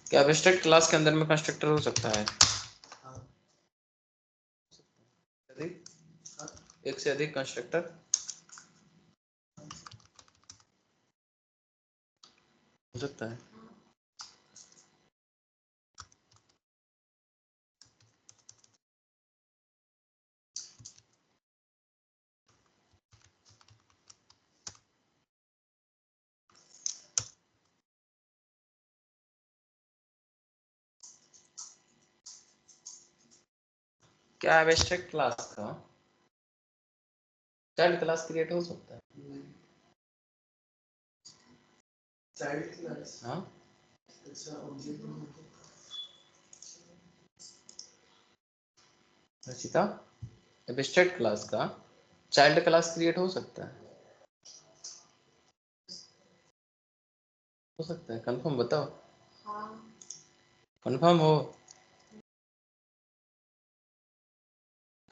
क्या abstract class के अंदर में कंस्ट्रक्टर हो सकता है? एक से अधिक कंस्ट्रक्टर हो सकता है। क्या एब्स्ट्रैक्ट क्लास का चाइल्ड क्लास क्रिएट हो सकता है? चाइल्ड क्लास, हाँ, अच्छा ऑब्जेक्ट रचिता, एब्स्ट्रैक्ट क्लास का चाइल्ड क्लास क्रिएट हो सकता है? हो सकता है, कंफर्म बताओ। हाँ, कंफर्म हो,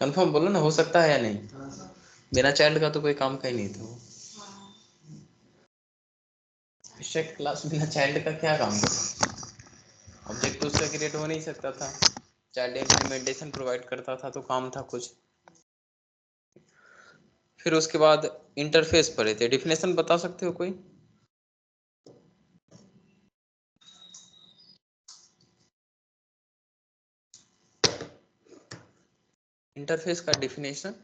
कंफर्म बोलो ना, हो सकता है या नहीं? बिना चाइल्ड का तो कोई काम का ही नहीं था वो। एब्स्ट्रैक्ट क्लास बिना चाइल्ड का क्या काम करे? ऑब्जेक्ट तो उसका क्रिएट हो नहीं सकता था, चाइल्ड इम्प्लीमेंटेशन प्रोवाइड करता था तो काम था कुछ। फिर उसके बाद इंटरफेस पढ़े थे, डिफिनेशन बता सकते हो कोई? इंटरफेस का डिफिनेशन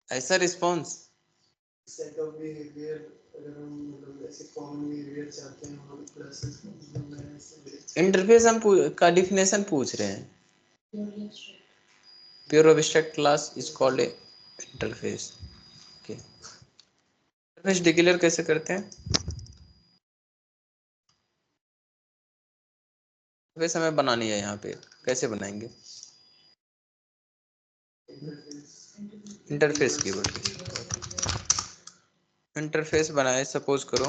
ऐसा रिस्पॉन्स सेट ऑफ बिहेवियर, अगर हम मतलब ऐसे कॉमन बिहेवियर चाहते हैं हम क्लासेस में, इंटरफेस हम का डिफिनेशन पूछ रहे हैं। Pure abstract class is called a interface. Okay, interface declare कैसे करते हैं? इंटरफेस हमें बनानी है, यहाँ पे कैसे बनाएंगे? इंटरफेस कीवर्ड, इंटरफेस बनाए सपोज करो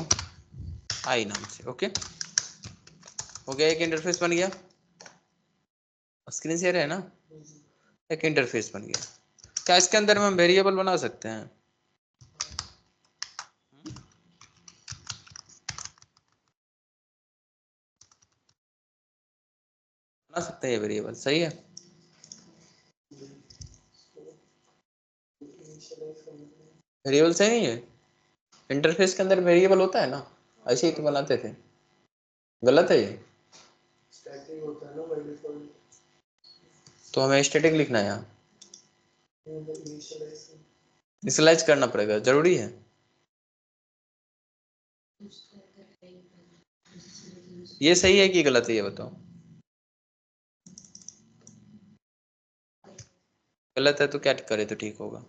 आई नाम से। ओके, हो गया, एक इंटरफेस बन गया, स्क्रीन शेयर है ना, एक इंटरफेस बन गया। क्या इसके अंदर में हम वेरिएबल बना सकते हैं? बना सकते हैं, वेरिएबल सही है। वेरिएबल सही नहीं है? इंटरफेस के अंदर वेरिएबल होता है ना, ऐसे ही तो बनाते थे, गलत है ये? स्टैटिक होता है ना बाय डिफॉल्ट, तो हमें स्टैटिक लिखना है यहाँ, इनिशियलाइज करना पड़ेगा, जरूरी है। ये सही है कि गलत है, ये बताओ। गलत है तो क्या करे तो ठीक होगा?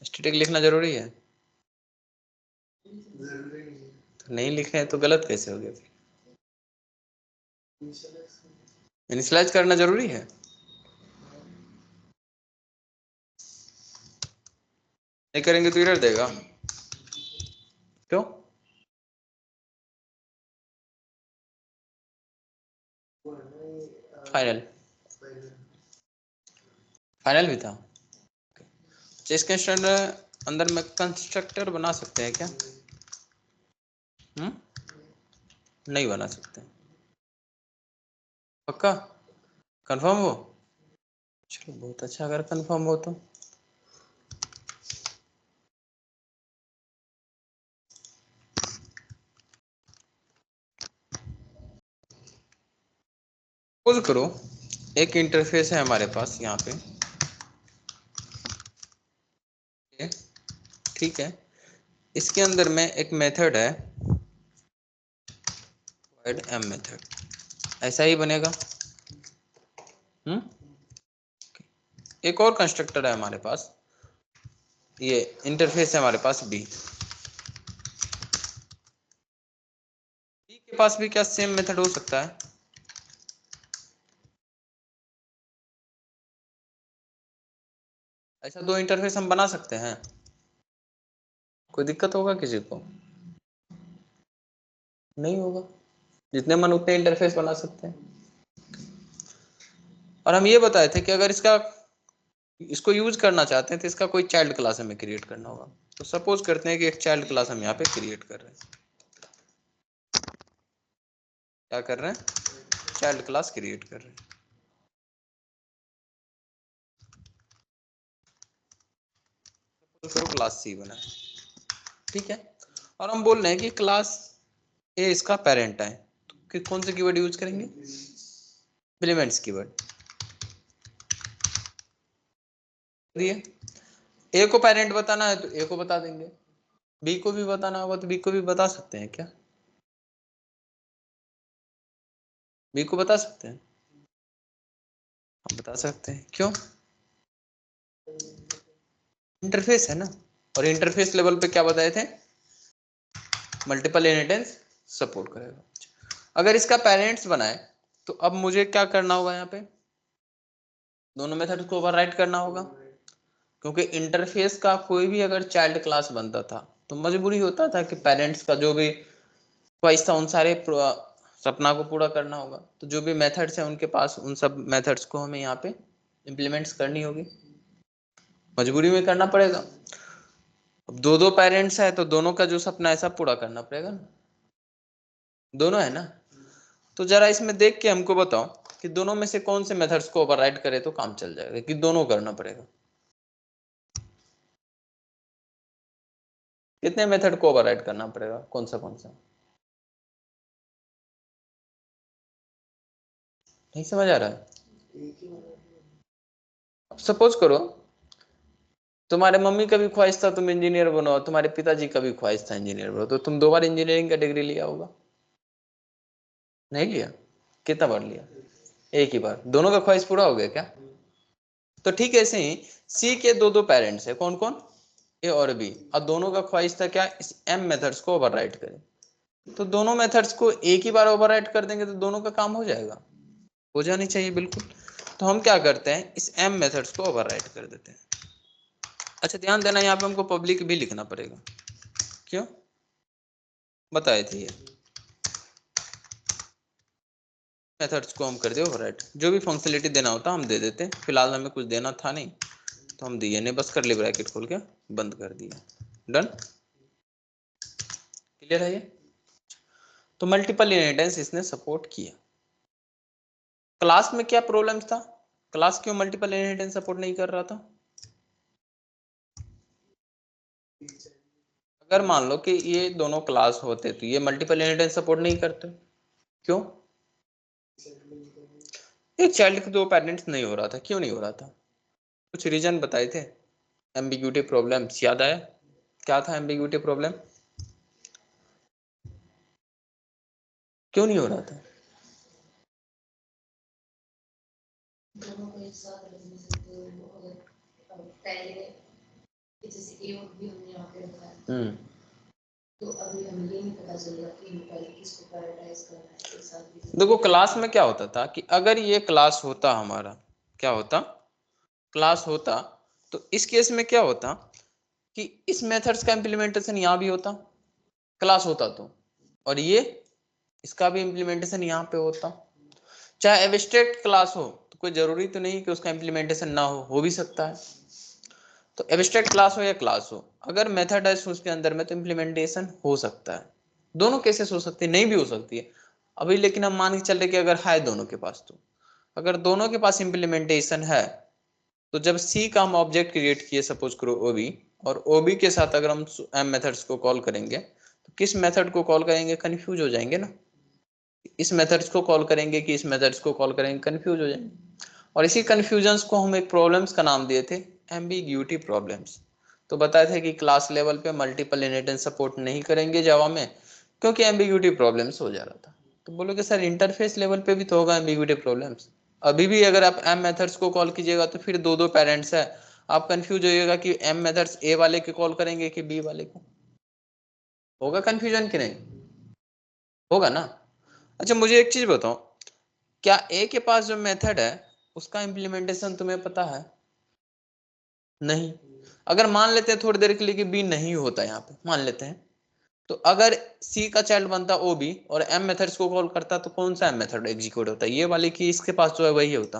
स्टैटिक लिखना जरूरी है? तो नहीं लिखे तो गलत कैसे हो गया? इनिशियलाइज करना जरूरी है? नहीं करेंगे तो एरर देगा, क्यों? फाइनल, फाइनल भी था। इसके अंदर में कंस्ट्रक्टर बना सकते हैं क्या? नहीं बना सकते, पक्का कंफर्म हो? चलो बहुत अच्छा, अगर कंफर्म हो तो सपोज करो एक इंटरफेस है हमारे पास यहाँ पे, ठीक है, इसके अंदर में एक मेथड है एम मेथड, ऐसा ही बनेगा। एक और कंस्ट्रक्टर है हमारे पास, ये इंटरफेस है हमारे पास बी के पास भी क्या सेम मेथड हो सकता है? ऐसा दो इंटरफेस हम बना सकते हैं, कोई दिक्कत होगा किसी को? नहीं होगा, जितने मन उतने इंटरफेस बना सकते हैं। और हम ये बताए थे कि अगर इसको यूज करना चाहते हैं तो इसका कोई चाइल्ड क्लास हमें क्रिएट करना होगा। तो सपोज करते हैं कि एक चाइल्ड क्लास हम यहाँ पे क्रिएट कर रहे हैं। क्या कर रहे हैं? चाइल्ड क्लास क्रिएट कर रहे हैं। तो क्लास सी बना है, ठीक है। और हम बोल रहे हैं कि क्लास ए इसका पेरेंट है, तो कौन से कीवर्ड यूज करेंगे? एलिमेंट्स कीवर्ड दिए। ए को पेरेंट बताना है तो ए को बता देंगे, बी को भी बताना होगा तो बी को भी बता सकते हैं। क्या बी को बता सकते हैं? हम बता सकते हैं। क्यों? इंटरफेस है ना, और इंटरफेस लेवल पे क्या बताए थे? मल्टीपल इनहेरिटेंस सपोर्ट करेगा। अगर इसका पेरेंट्स बनाए तो अब मुझे क्या करना होगा? यहाँ पे दोनों मेथड को ओवरराइट करना होगा, क्योंकि इंटरफेस का कोई भी अगर चाइल्ड क्लास बनता था तो मजबूरी होता था कि पेरेंट्स का जो भी ख्वाहिश था उन सारे सपना को पूरा करना होगा। तो जो भी मेथड्स हैं उनके पास, उन सब मेथड्स को हमें यहाँ पे इम्प्लीमेंट्स करनी होगी, मजबूरी में करना पड़ेगा। अब दो दो पेरेंट्स है तो दोनों का जो सपना है सब पूरा करना पड़ेगा ना, दोनों है ना। तो जरा इसमें देख के हमको बताओ कि दोनों में से कौन से मेथड्स को ओवरराइड करे तो काम चल जाएगा, कि दोनों करना पड़ेगा? कितने मेथड को ओवरराइड करना पड़ेगा, कौन सा? नहीं समझ आ रहा है? सपोज करो तुम्हारे मम्मी का भी ख्वाहिश था तुम इंजीनियर बनो, तुम्हारे पिताजी का भी ख्वाहिश था इंजीनियर बनो, तो तुम 2 बार इंजीनियरिंग का डिग्री लिया होगा? नहीं लिया? कितना बार लिया? एक ही बार। दोनों का ख्वाहिश पूरा हो गया क्या? तो ठीक है, ऐसे ही सी के दो दो पेरेंट्स है, कौन कौन? ए और बी, और दोनों का ख्वाहिश था क्या? इस एम मेथड्स को ओवरराइट करें। तो दोनों मेथड्स को एक ही बार ओवरराइट कर देंगे तो दोनों का काम हो जाएगा, हो जानी चाहिए बिल्कुल। तो हम क्या करते हैं, इस एम मेथड्स को ओवरराइट कर देते हैं। अच्छा ध्यान देना, यहाँ पे हमको पब्लिक भी लिखना पड़ेगा। क्यों? बताए थे ये मेथड्स को हम कर दे ओवरराइट, जो भी फंक्शनलिटी देना होता हम दे देते। फिलहाल हमें कुछ देना था नहीं तो हम दिए नहीं, बस करली ब्रैकेट खोल के बंद कर दिया। डन? क्लियर है ये? तो मल्टीपल इनहेरिटेंस इसने सपोर्ट किया। क्लास में क्या प्रॉब्लम्स था? क्लास क्यों मल्टीपल इनहेरिटेंस सपोर्ट नहीं कर रहा था? अगर मान लो कि ये दोनों क्लास होते तो ये मल्टीपल इनहेरिटेंस सपोर्ट नहीं करते। क्यों? एक चाइल्ड के 2 पेरेंट्स नहीं हो रहा था। क्यों नहीं हो रहा था? कुछ रीजन बताए थे। एम्बिग्यूटी प्रॉब्लम्स याद आया? क्या था एम्बिग्यूटी प्रॉब्लम? क्यों नहीं हो रहा था? दोनों को एक साथ रख नहीं सकते हो, अगर पहले जैसे ए और बी हमने यहाँ पे रखा है तो अभी हमें ये नहीं पता चलेगा कि पहले किसको प्रायोरिटाइज करना है एक साथ। देखो क्लास में क्या होता था कि अगर ये क्लास होता हमारा, क्या होता? क्लास होता, तो इस केस में क्या होता कि इस मेथड्स का इंप्लीमेंटेशन यहाँ भी होता, क्लास होता तो, और ये इसका भी इंप्लीमेंटेशन यहाँ पे होता। चाहे एब्स्ट्रैक्ट क्लास हो तो कोई जरूरी तो नहीं कि उसका इंप्लीमेंटेशन ना हो भी सकता है। तो एब्स्ट्रैक्ट क्लास हो या क्लास हो, अगर मेथड है उसके अंदर में तो इंप्लीमेंटेशन हो सकता है। दोनों केसेस हो सकती है, नहीं भी हो सकती है अभी, लेकिन हम मान के चल रहे कि अगर है दोनों के पास, तो अगर दोनों के पास इंप्लीमेंटेशन है तो जब सी का हम ऑब्जेक्ट क्रिएट किए, सपोज करो ओबी, और ओबी के साथ अगर हम एम मेथड्स को कॉल करेंगे तो किस मेथड को कॉल करेंगे? कंफ्यूज हो जाएंगे ना। इस मेथड्स को कॉल करेंगे कि इस मेथड्स को कॉल करेंगे, कंफ्यूज हो जाएंगे। और इसी कंफ्यूजन्स को हम एक प्रॉब्लम्स का नाम दिए थे एम्बिग्यूटी प्रॉब्लम्स। तो बताए थे कि क्लास लेवल पे मल्टीपल इनहेरिटेंस सपोर्ट नहीं करेंगे जावा में, क्योंकि एम्बिग्यूटी प्रॉब्लम्स हो जा रहा था। तो बोलोगे सर इंटरफेस लेवल पे भी तो होगा एम्बिग्युइटी प्रॉब्लम्स। अभी भी अगर आप एम मेथड्स को कॉल कीजिएगा तो फिर दो दो पेरेंट्स है, आप कंफ्यूज होइएगा कि एम मेथड्स ए वाले के कॉल करेंगे कि बी वाले को। होगा कंफ्यूजन कि नहीं? होगा ना। अच्छा मुझे एक चीज बताओ, क्या ए के पास जो मेथड है उसका इम्प्लीमेंटेशन तुम्हें पता है? नहीं। अगर मान लेते हैं थोड़ी देर के लिए कि बी नहीं होता, यहाँ पे मान लेते हैं, तो अगर सी का चाइल्ड बनता ओ बी और एम मेथड्स को कॉल करता तो कौन सा एम मेथड एग्जीक्यूट होता? ये वाली की इसके पास जो है वही होता,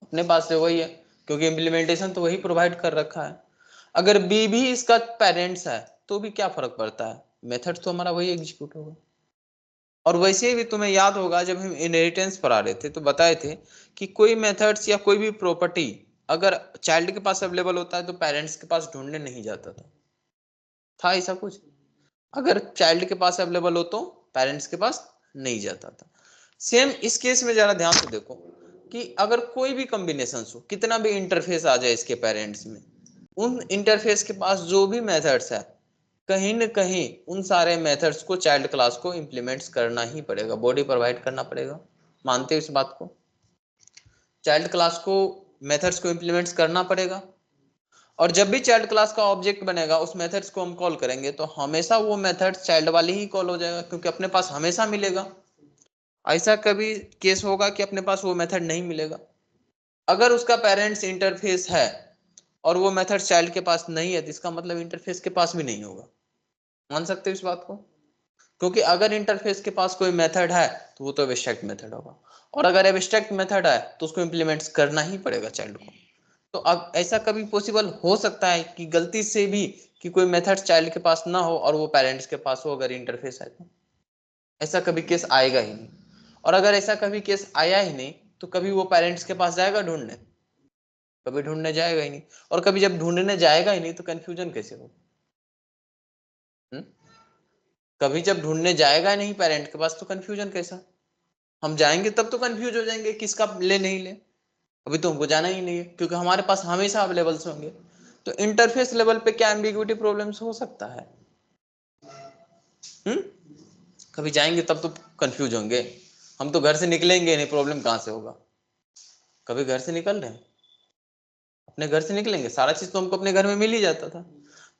अपने पास से वही है, क्योंकि इम्प्लीमेंटेशन तो वही प्रोवाइड कर रखा है। अगर बी भी इसका पेरेंट्स है तो भी क्या फर्क पड़ता है, मेथड तो हमारा वही एग्जीक्यूट होगा। और वैसे भी तुम्हें याद होगा जब हम इनहेरिटेंस पढ़ा रहे थे तो बताए थे कि कोई मेथड्स या कोई भी प्रॉपर्टी अगर चाइल्ड के पास अवेलेबल होता है तो पेरेंट्स के पास ढूंढने नहीं जाता था ऐसा कुछ? अगर चाइल्ड के पास अवेलेबल हो तो पेरेंट्स के पास नहीं जाता था। सेम इस केस में जरा ध्यान से देखो कि अगर कोई भी कॉम्बिनेशन हो, कितना भी इंटरफेस आ जाए इसके पेरेंट्स में, उन इंटरफेस के पास जो भी मेथड्स है कहीं न कहीं उन सारे मेथड्स को चाइल्ड क्लास को इंप्लीमेंट्स करना ही पड़ेगा, बॉडी प्रोवाइड करना पड़ेगा। मानते हो इस बात को? चाइल्ड क्लास को मेथड्स को इंप्लीमेंट्स करना पड़ेगा। और जब भी चाइल्ड क्लास का ऑब्जेक्ट बनेगा उस मेथड्स को हम कॉल करेंगे तो हमेशा वो मेथड चाइल्ड वाली ही कॉल हो जाएगा, क्योंकि अपने पास हमेशा मिलेगा। ऐसा कभी केस होगा कि अपने पास वो मेथड नहीं मिलेगा? अगर उसका पेरेंट्स इंटरफेस है और वो मेथड चाइल्ड के पास नहीं है तो इसका मतलब इंटरफेस के पास भी नहीं होगा। मान सकते हो इस बात को? क्योंकि अगर इंटरफेस के पास कोई मेथड है तो वो तो एब्स्ट्रैक्ट मेथड होगा, और अगर एब्स्ट्रैक्ट मेथड है तो उसको इंप्लीमेंट करना ही पड़ेगा चाइल्ड को। तो अब ऐसा कभी पॉसिबल हो सकता है कि गलती से भी कि कोई मेथड चाइल्ड के पास ना हो और वो पेरेंट्स के पास हो अगर इंटरफेस है तो? ऐसा कभी केस आएगा ही नहीं। और अगर ऐसा कभी केस आया ही नहीं तो कभी वो पेरेंट्स के पास जाएगा ढूंढने? कभी ढूंढने जाएगा ही नहीं। और कभी जब ढूंढने जाएगा ही नहीं तो कंफ्यूजन कैसे होगा? कभी जब ढूंढने जाएगा ही नहीं पेरेंट के पास तो कंफ्यूजन कैसा? हम जाएंगे तब तो कंफ्यूज हो जाएंगे किसका ले नहीं ले। अभी तो हमको जाना ही नहीं है क्योंकि हमारे पास हमेशा अवेलेबल होंगे। तो इंटरफेस लेवल पे क्या एम्बिग्युइटी प्रॉब्लम्स हो सकता है? हम्म कभी जाएंगे तब तो कंफ्यूज होंगे। हम तो घर से निकलेंगे नहीं, प्रॉब्लम कहां से होगा? कभी घर से निकल रहे हैं? अपने घर से निकलेंगे, सारा चीज तो हमको अपने घर में मिल ही जाता था।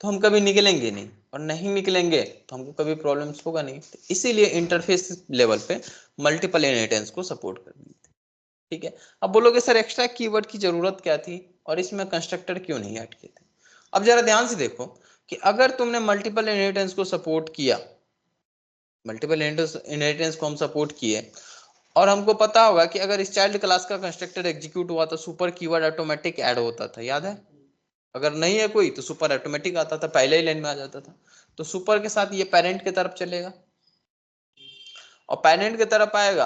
तो हम कभी निकलेंगे नहीं, और नहीं निकलेंगे तो हमको कभी प्रॉब्लम्स होगा नहीं। तो इसीलिए इंटरफेस लेवल पे मल्टीपल इनहेरिटेंस को सपोर्ट कर दी थी। ठीक है। अब बोलोगे सर एक्स्ट्रा कीवर्ड की जरूरत क्या थी और इसमें कंस्ट्रक्टर क्यों नहीं ऐड किए थे? अब जरा ध्यान से देखो कि अगर तुमने मल्टीपल इनहेरिटेंस को सपोर्ट किया, मल्टीपल इनहेरिटेंस को हम सपोर्ट किए, और हमको पता होगा कि अगर इस चाइल्ड क्लास का कंस्ट्रक्टर एग्जीक्यूट हुआ तो सुपर कीवर्ड ऑटोमेटिक ऐड होता था, याद है? अगर नहीं है कोई तो सुपर ऑटोमेटिक आता था, पहले ही लाइन में आ जाता था। तो सुपर के साथ ये पेरेंट की तरफ चलेगा, और पेरेंट की तरफ आएगा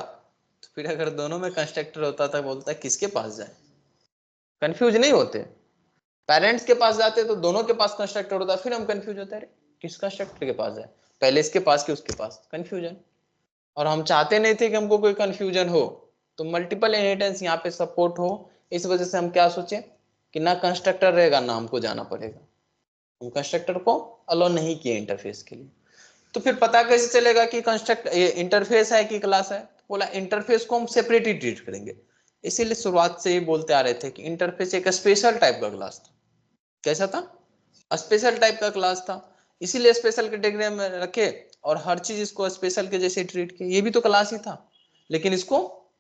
तो फिर अगर दोनों में कंस्ट्रक्टर होता था बोलता है किसके पास जाए? कंफ्यूज नहीं होते? पेरेंट्स के पास जाते तो दोनों के पास कंस्ट्रक्टर होता, फिर हम कंफ्यूज होते हैं किस कंस्ट्रक्टर के पास जाए, पहले इसके पास कि उसके पास, कंफ्यूजन। और हम चाहते नहीं थे कि हमको कोई कंफ्यूजन हो, तो मल्टीपल इनहेरिटेंस यहाँ पे सपोर्ट हो। इस वजह से हम क्या सोचे कि ना कंस्ट्रक्टर रहेगा ना हमको जाना पड़ेगा, हम कंस्ट्रक्टर को अलाउ नहीं किए इंटरफेस के लिए। तो फिर पता कैसे चलेगा कि कंस्ट्रक्ट इंटरफेस है कि क्लास है? बोला इंटरफेस को हम सेपरेट ही ट्रीट करेंगे। इसीलिए शुरुआत से ही बोलते आ रहे थे कि इंटरफेस एक स्पेशल टाइप का क्लास था। कैसा था? स्पेशल टाइप का क्लास था। इसीलिए स्पेशल कैटेगरी में रखे और हर चीज इसको स्पेशल के जैसे ट्रीट किए। ये भी तो क्लास ही था, लेकिन इसको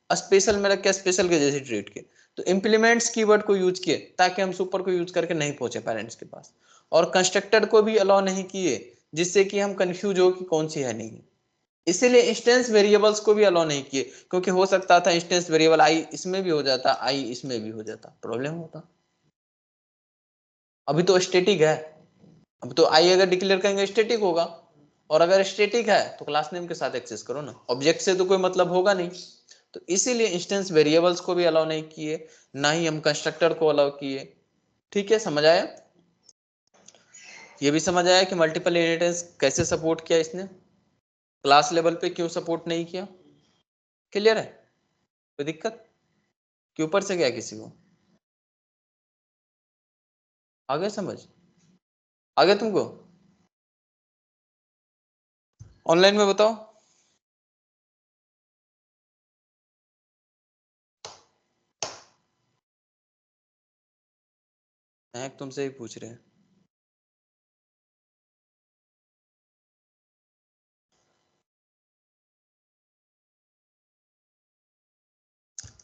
स्पेशल में रख के स्पेशल के जैसे ट्रीट किए। तो इंप्लीमेंट्स कीवर्ड को यूज किए ताकि हम सुपर को यूज करके नहीं पहुंचे पेरेंट्स के पास, और कंस्ट्रक्टर को भी अलाउ नहीं किए जिससे कि हम कंफ्यूज हो कि कौन सी है नहीं। इसीलिए इंस्टेंस वेरिएबल्स को भी अलाउ नहीं किए, क्योंकि हो सकता था इंस्टेंस वेरिएबल आई इसमें भी हो जाता, आई इसमें भी हो जाता, प्रॉब्लम होता। अभी तो स्टेटिक है, अब तो आई अगर डिक्लेयर करेंगे स्टेटिक होगा, और अगर स्टेटिक है तो क्लास नेम के साथ एक्सेस करो ना, ऑब्जेक्ट से तो कोई मतलब होगा नहीं। तो इसीलिए इंस्टेंस वेरिएबल्स को भी अलाउ नहीं किए, ना ही हम कंस्ट्रक्टर को अलाउ किए। ठीक है, समझ आया? ये भी समझ आया कि मल्टीपल इनहेरिटेंस कैसे सपोर्ट किया इसने, क्लास लेवल पे क्यों सपोर्ट नहीं किया? क्लियर है? कोई दिक्कत कि ऊपर से गया किसी को? आगे समझ? आगे तुमको ऑनलाइन में बताओ। तुमसे ही पूछ रहे हैं।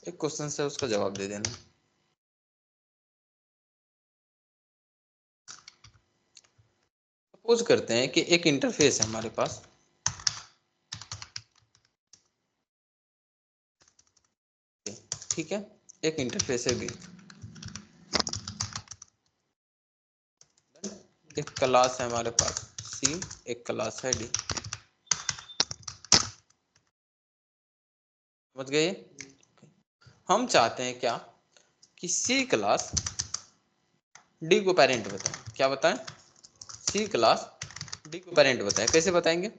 एक क्वेश्चन से उसका जवाब दे देना। सपोज करते हैं कि एक इंटरफेस है हमारे पास, ठीक है, एक इंटरफेस है भी, एक क्लास है हमारे पास सी, एक क्लास है डी। समझ गए? हम चाहते हैं क्या कि सी क्लास डी को पेरेंट बताएं। क्या बताएं? सी क्लास डी को पेरेंट बताएं। कैसे बताएंगे?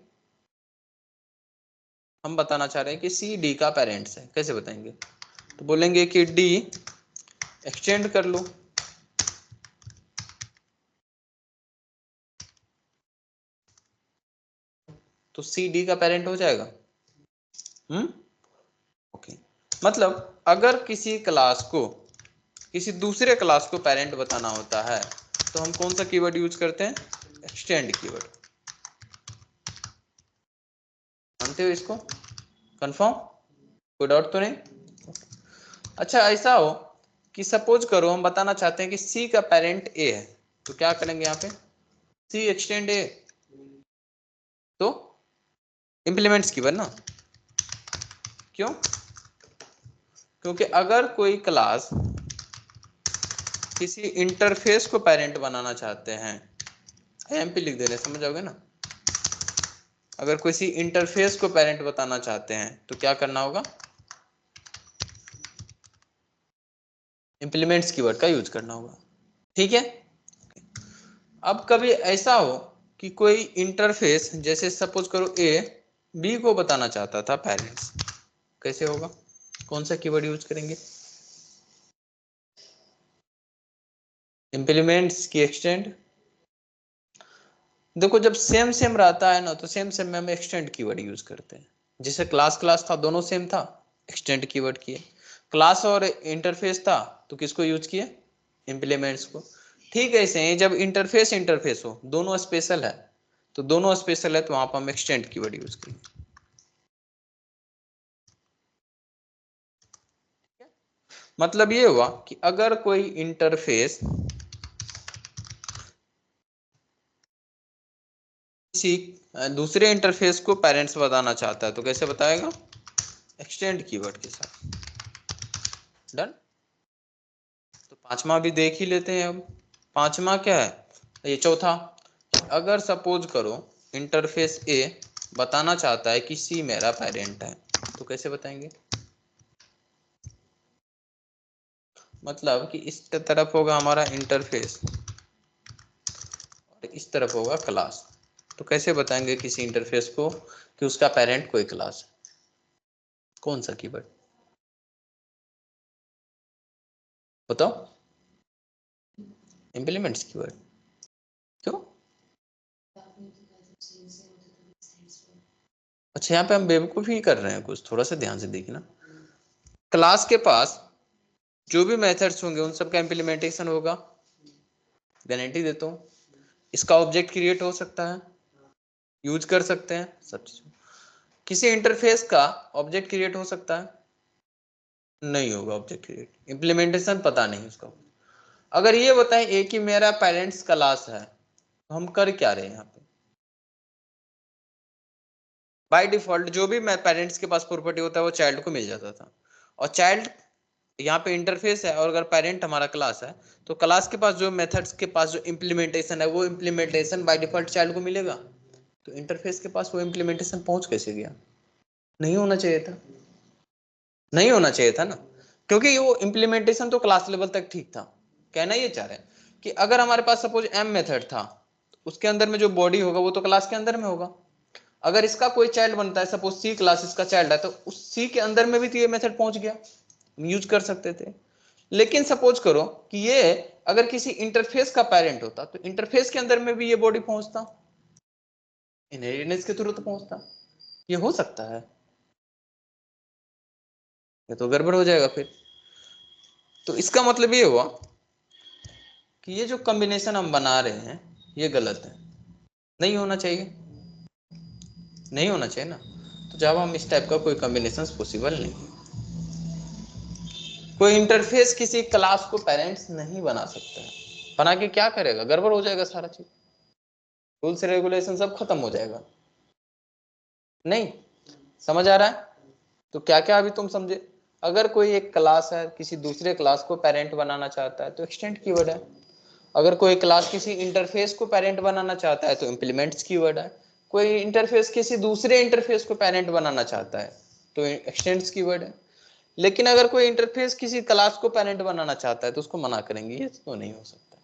हम बताना चाह रहे हैं कि सी डी का पेरेंट्स है। कैसे बताएंगे? तो बोलेंगे कि डी एक्सटेंड कर लो, तो सी डी का पेरेंट हो जाएगा। ओके। मतलब अगर किसी क्लास को किसी दूसरे क्लास को पेरेंट बताना होता है तो हम कौन सा कीवर्ड यूज करते हैं? Extend keyword. मानते हो इसको? कंफर्म? कोई डाउट तो नहीं? अच्छा, ऐसा हो कि सपोज करो हम बताना चाहते हैं कि सी का पेरेंट ए है, तो क्या करेंगे यहाँ पे? सी एक्सटेंड ए, तो इंप्लीमेंट्स कीवर्ड ना। क्यों? क्योंकि अगर कोई क्लास किसी इंटरफेस को पेरेंट बनाना चाहते हैं, एमपी लिख दे रहे, समझ जाओगे ना। अगर किसी इंटरफेस को पेरेंट बताना चाहते हैं तो क्या करना होगा? इंप्लीमेंट्स कीवर्ड का यूज करना होगा। ठीक है। अब कभी ऐसा हो कि कोई इंटरफेस, जैसे सपोज करो ए बी को बताना चाहता था पेरेंट्स, कैसे होगा? कौन सा कीवर्ड यूज करेंगे? इंप्लीमेंट्स की एक्सटेंड। देखो, जब सेम सेम रहता है ना तो सेम सेम में हम एक्सटेंड कीवर्ड यूज करते हैं। जैसे क्लास क्लास था, दोनों सेम था, एक्सटेंड कीवर्ड किए। क्लास और इंटरफेस था तो किसको यूज किए? इंप्लीमेंट्स को। ठीक है, ऐसे ही जब इंटरफेस इंटरफेस हो, दोनों स्पेशल है, तो दोनों स्पेशल है तो वहां पर हम एक्सटेंड कीवर्ड यूज करेंगे। मतलब ये हुआ कि अगर कोई इंटरफेस किसी दूसरे इंटरफेस को पेरेंट्स बताना चाहता है तो कैसे बताएगा? एक्सटेंड कीवर्ड के साथ। डन। तो पांचवा भी देख ही लेते हैं। अब पांचवा क्या है? ये चौथा, अगर सपोज करो इंटरफेस ए बताना चाहता है कि सी मेरा पेरेंट है, तो कैसे बताएंगे? मतलब कि इस तरफ होगा हमारा इंटरफेस और इस तरफ होगा क्लास, तो कैसे बताएंगे किसी इंटरफेस को कि उसका पेरेंट कोई क्लास है? कौन सा कीवर्ड बताओ? Implements keyword. क्यों? अच्छा, यहाँ पे हम बेवकूफी कर रहे हैं कुछ, थोड़ा सा ध्यान से देखना। क्लास के पास जो भी मेथड्स होंगे उन सबका इंप्लीमेंटेशन होगा, गारंटी देता हूँ। इसका ऑब्जेक्ट क्रिएट हो सकता है, यूज कर सकते हैं सब चीज। किसी इंटरफेस का ऑब्जेक्ट क्रिएट हो सकता है? नहीं होगा ऑब्जेक्ट क्रिएट, इंप्लीमेंटेशन पता नहीं उसका। अगर ये बताएं एक ही मेरा पेरेंट्स क्लास है, तो हम कर क्या रहे हैं यहाँ पे? बाय डिफॉल्ट जो भी मैं पेरेंट्स के पास प्रॉपर्टी होता है वो चाइल्ड को मिल जाता था, और चाइल्ड यहाँ पे इंटरफेस है, और अगर पेरेंट हमारा क्लास है तो क्लास के पास जो मेथड्स के पास जो इम्प्लीमेंटेशन है वो इम्प्लीमेंटेशन बाय डिफॉल्ट चाइल्ड को मिलेगा। तो इंटरफेस के पास वो इम्प्लीमेंटेशन पहुंच कैसे गया? नहीं होना चाहिए था, नहीं होना चाहिए था ना, क्योंकि वो इम्प्लीमेंटेशन तो क्लास लेवल तक ठीक था। कहना ये चाह रहे हैं कि अगर हमारे पास सपोज एम मेथड था, उसके अंदर में जो बॉडी होगा वो तो क्लास के अंदर में होगा। अगर इसका कोई चाइल्ड बनता है, सपोज सी क्लास इसका चाइल्ड है, तो उस सी के अंदर में भी तो ये मेथड पहुंच गया, यूज कर सकते थे। लेकिन सपोज करो कि ये अगर किसी इंटरफेस का पेरेंट होता तो इंटरफेस के अंदर में भी ये बॉडी पहुंचता, इनहेरिटेंस के थ्रू तो पहुंचता। ये हो सकता है? ये तो गड़बड़ हो जाएगा फिर। तो इसका मतलब ये हुआ कि ये जो कॉम्बिनेशन हम बना रहे हैं ये गलत है, नहीं होना चाहिए, नहीं होना चाहिए ना। तो जावा में इस टाइप का कोई कॉम्बिनेशन पॉसिबल नहीं है। कोई इंटरफेस किसी क्लास को पेरेंट्स नहीं बना सकता है, बना के क्या करेगा, गड़बड़ हो जाएगा, सारा चीज रूल्स रेगुलेशन सब खत्म हो जाएगा। नहीं समझ आ रहा है? तो क्या क्या अभी तुम समझे। अगर कोई एक क्लास है किसी दूसरे क्लास को पेरेंट बनाना चाहता है तो एक्सटेंड कीवर्ड है। अगर कोई क्लास किसी इंटरफेस को पेरेंट बनाना चाहता है तो इम्प्लीमेंट्स कीवर्ड है। कोई इंटरफेस किसी दूसरे इंटरफेस को पेरेंट बनाना चाहता है तो एक्सटेंड्स कीवर्ड है। लेकिन अगर कोई इंटरफेस किसी क्लास को पेरेंट बनाना चाहता है तो उसको मना करेंगे, ये तो नहीं हो सकता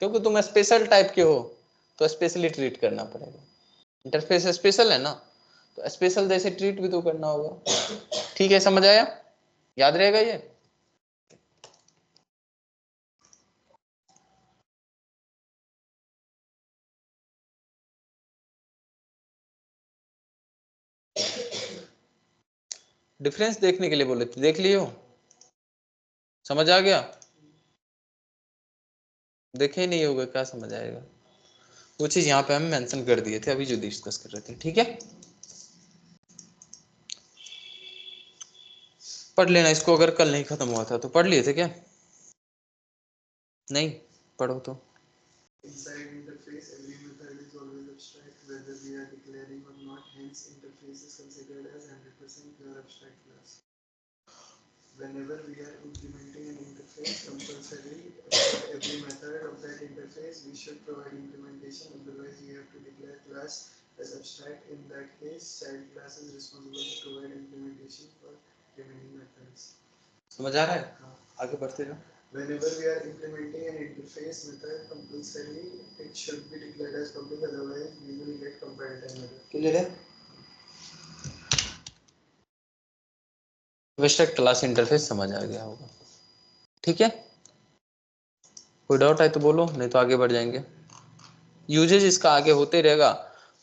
क्योंकि तुम स्पेशल टाइप के हो तो स्पेशली ट्रीट करना पड़ेगा। इंटरफेस स्पेशल है ना, तो स्पेशल जैसे ट्रीट भी तो करना होगा। ठीक है, समझ आया, याद रहेगा ये। डिफरेंस देखने के लिए बोले थे, देख लियो, समझ आ गया। देखे ही नहीं होगा क्या समझ आएगा। वो चीज यहाँ पे हम मेंशन कर दिए थे अभी जो डिस्कस कर रहे थे। ठीक है, पढ़ लेना इसको, अगर कल नहीं खत्म हुआ था तो पढ़ लिए थे क्या? नहीं पढ़ो तो। Inside interface, every method is always abstract, whether we are declaring or not. Hence, interface is considered as 100% pure abstract class. Whenever we are implementing an interface, compulsory for every method of that interface, we should provide implementation. Otherwise, we have to declare class as abstract. In that case, child class is responsible to provide implementation for remaining methods. समझ आ रहा है? हाँ। आगे बढ़ते जाओ। Whenever we are implementing an interface method, compulsory it should be declared as public. Otherwise, we will get compiled time error. Clear है? abstract class interface समझ आ गया होगा। ठीक है, कोई डाउट है तो बोलो, नहीं तो आगे बढ़ जाएंगे। यूजेज इसका आगे होते रहेगा,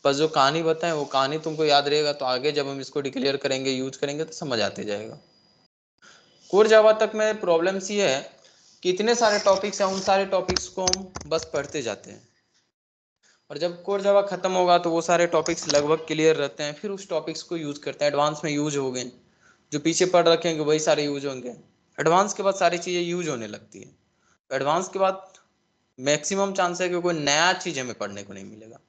बस जो कहानी बताएं वो कहानी तुमको याद रहेगा, तो आगे जब हम इसको डिक्लेयर करेंगे यूज करेंगे तो समझ आते जाएगा। कोर जावा तक में प्रॉब्लम्स ये है कि इतने सारे टॉपिक्स हैं, उन सारे टॉपिक्स को हम बस पढ़ते जाते हैं, और जब कोर जावा खत्म होगा तो वो सारे टॉपिक्स लगभग क्लियर रहते हैं, फिर उस टॉपिक्स को यूज करते हैं। एडवांस में यूज हो गए, जो पीछे पढ़ रखेंगे वही सारे यूज होंगे। एडवांस के बाद सारी चीजें यूज होने लगती है। एडवांस के बाद मैक्सिमम चांस है कि कोई नया चीज हमें पढ़ने को नहीं मिलेगा,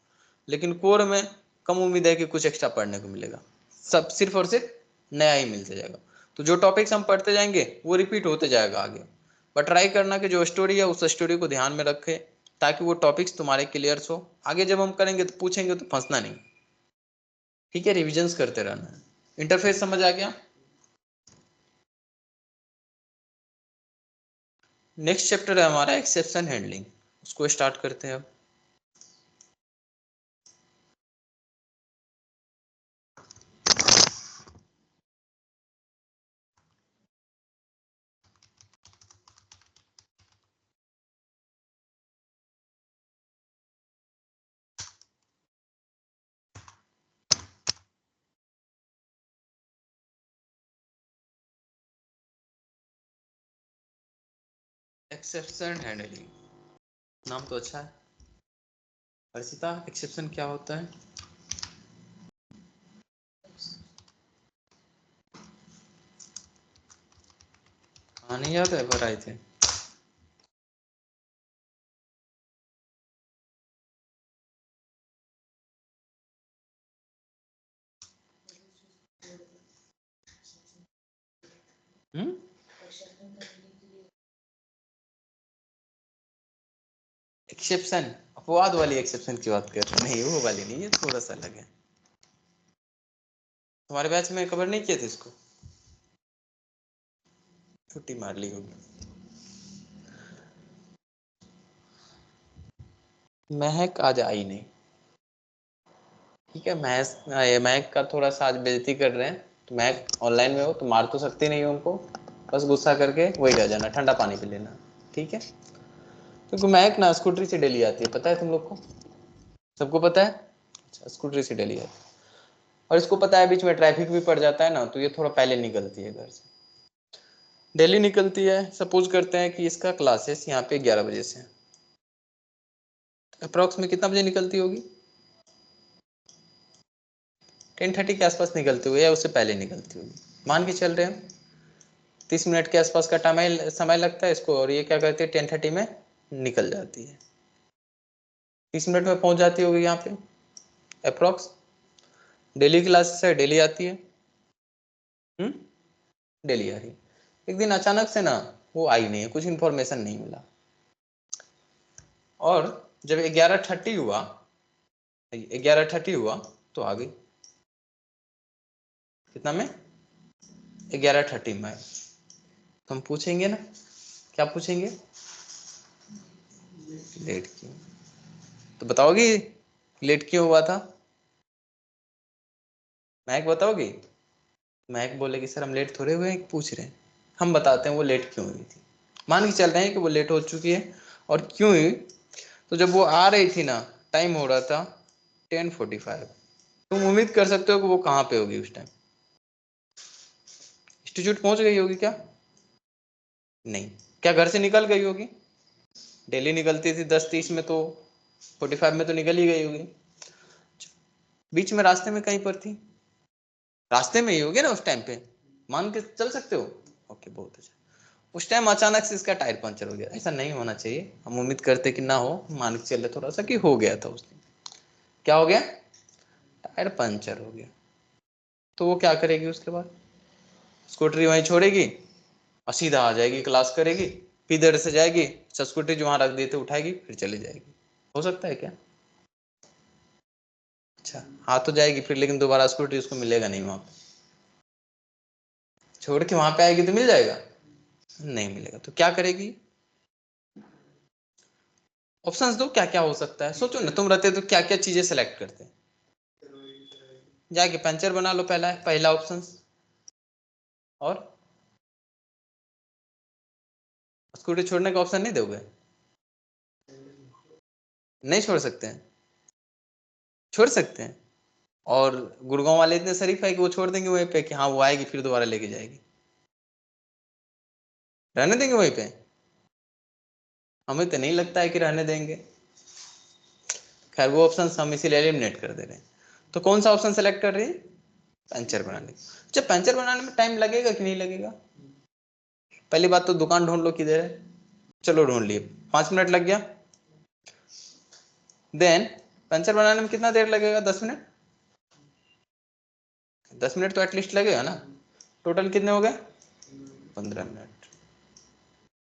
लेकिन कोर में कम उम्मीद है कि कुछ एक्स्ट्रा पढ़ने को मिलेगा, सब सिर्फ और सिर्फ नया ही मिलते जाएगा। तो जो टॉपिक्स हम पढ़ते जाएंगे वो रिपीट होते जाएगा आगे, बट ट्राई करना कि जो स्टोरी है उस स्टोरी को ध्यान में रखे ताकि वो टॉपिक्स तुम्हारे क्लियर हो। आगे जब हम करेंगे तो पूछेंगे तो फंसना नहीं। ठीक है, रिविजन्स करते रहना है। इंटरफेस समझ आ गया। नेक्स्ट चैप्टर है हमारा एक्सेप्शन हैंडलिंग, उसको स्टार्ट करते हैं अब। एक्सेप्शन हैंडलिंग, नाम तो अच्छा है। हर्षिता, एक्सेप्शन क्या होता है? हाँ, नहीं याद है, पर आए थे। एक्सेप्शन, अपवाद वाली एक्सेप्शन की बात कर रहे? नहीं, वो वाली नहीं है, थोड़ा सा अलग है। तुम्हारे बैच में कवर नहीं किए थे इसको? छुट्टी मार ली होगी। महक आज आई नहीं। ठीक है, महक का थोड़ा सा आज बेइज्जती कर रहे हैं, तो महक ऑनलाइन में हो तो मार तो सकती नहीं हो उनको, बस गुस्सा करके वही रह जाना, ठंडा पानी पी लेना। ठीक है, क्योंकि महक ना स्कूटरी से डेली आती है, पता है तुम लोग को? सबको पता है? अच्छा, स्कूटरी से डेली आती है, और इसको पता है बीच में ट्रैफिक भी पड़ जाता है ना, तो ये थोड़ा पहले निकलती है घर से, डेली निकलती है। सपोज करते हैं कि इसका क्लासेस यहाँ पे 11 बजे से, अप्रोक्स में कितना बजे निकलती होगी? 10:30 के आसपास निकलती होगी या उससे पहले निकलती होगी। मान के चल रहे हैं 30 मिनट के आसपास का समय लगता है इसको, और ये क्या करती है 10:30 में निकल जाती है, 30 मिनट में पहुंच जाती होगी यहाँ पे अप्रोक्स। डेली क्लासेस है, डेली आती है, डेली आ रही है। एक दिन अचानक से ना वो आई नहीं है, कुछ इंफॉर्मेशन नहीं मिला, और जब 11:30 हुआ, 11:30 हुआ तो आ गई। कितना में? 11:30 में। तो हम पूछेंगे ना, क्या पूछेंगे? लेट क्यों? तो बताओगी लेट क्यों हुआ था? महक बताओगी? महक बोलेगी सर हम लेट थोड़े हुए हैं, पूछ रहे हैं। हम बताते हैं वो लेट क्यों हुई थी। मान के चल रहे हैं कि वो लेट हो चुकी है, और क्यों हुई? तो जब वो आ रही थी ना, टाइम हो रहा था 10:45। तुम उम्मीद कर सकते हो कि वो कहाँ पे होगी उस टाइम? इंस्टीट्यूट पहुंच गई होगी क्या? नहीं। क्या घर से निकल गई होगी? डेली निकलती थी 10:30 में, तो 45 में तो निकल ही गई होगी। बीच में रास्ते में कहीं पर थी, रास्ते में ही होगी ना उस टाइम पे, मान के चल सकते हो। ओके, बहुत अच्छा। उस टाइम अचानक से इसका टायर पंचर हो गया। ऐसा नहीं होना चाहिए, हम उम्मीद करते कि ना हो, मान के चले थोड़ा सा कि हो गया था उस दिन। क्या हो गया? टायर पंचर हो गया। तो वो क्या करेगी उसके बाद? स्कूटरी वहीं छोड़ेगी और सीधा आ जाएगी, क्लास करेगी, फिर इधर से जाएगी, स्कूटरी जो वहां रख दी थी उठाएगी, फिर चली जाएगी। हो सकता है क्या? अच्छा, हाँ तो जाएगी फिर, लेकिन दोबारा स्कूटरी उसको मिलेगा नहीं वहां पे। छोड़ के वहां पे आएगी तो मिल जाएगा? नहीं मिलेगा। तो क्या करेगी? ऑप्शंस दो, क्या क्या हो सकता है, सोचो ना। तुम रहते तो क्या क्या चीजें सेलेक्ट करते? जाके पंचर बना लो, पहला ऑप्शन। और स्कूटी छोड़ने का ऑप्शन नहीं दोगे? नहीं छोड़ सकते हैं? छोड़ सकते हैं। और गुड़गांव वाले इतने शरीफ है कि वो छोड़ देंगे वहीं पे, कि हाँ वो आएगी फिर दोबारा लेके जाएगी? रहने देंगे वहीं पे? हमें तो नहीं लगता है कि रहने देंगे। खैर वो ऑप्शन हम इसीलिए एलिमिनेट कर दे रहे हैं। तो कौन सा ऑप्शन सेलेक्ट कर रही है? पंचर बनाने। जब पंचर बनाने में टाइम लगेगा कि नहीं लगेगा? पहली बात तो दुकान ढूंढ लो किधर है। चलो ढूंढ लिए, 5 मिनट लग गया। देन पंचर बनाने में कितना देर लगेगा? 10 मिनट। 10 मिनट तो एटलीस्ट लगेगा ना। टोटल कितने हो गए? 15 मिनट।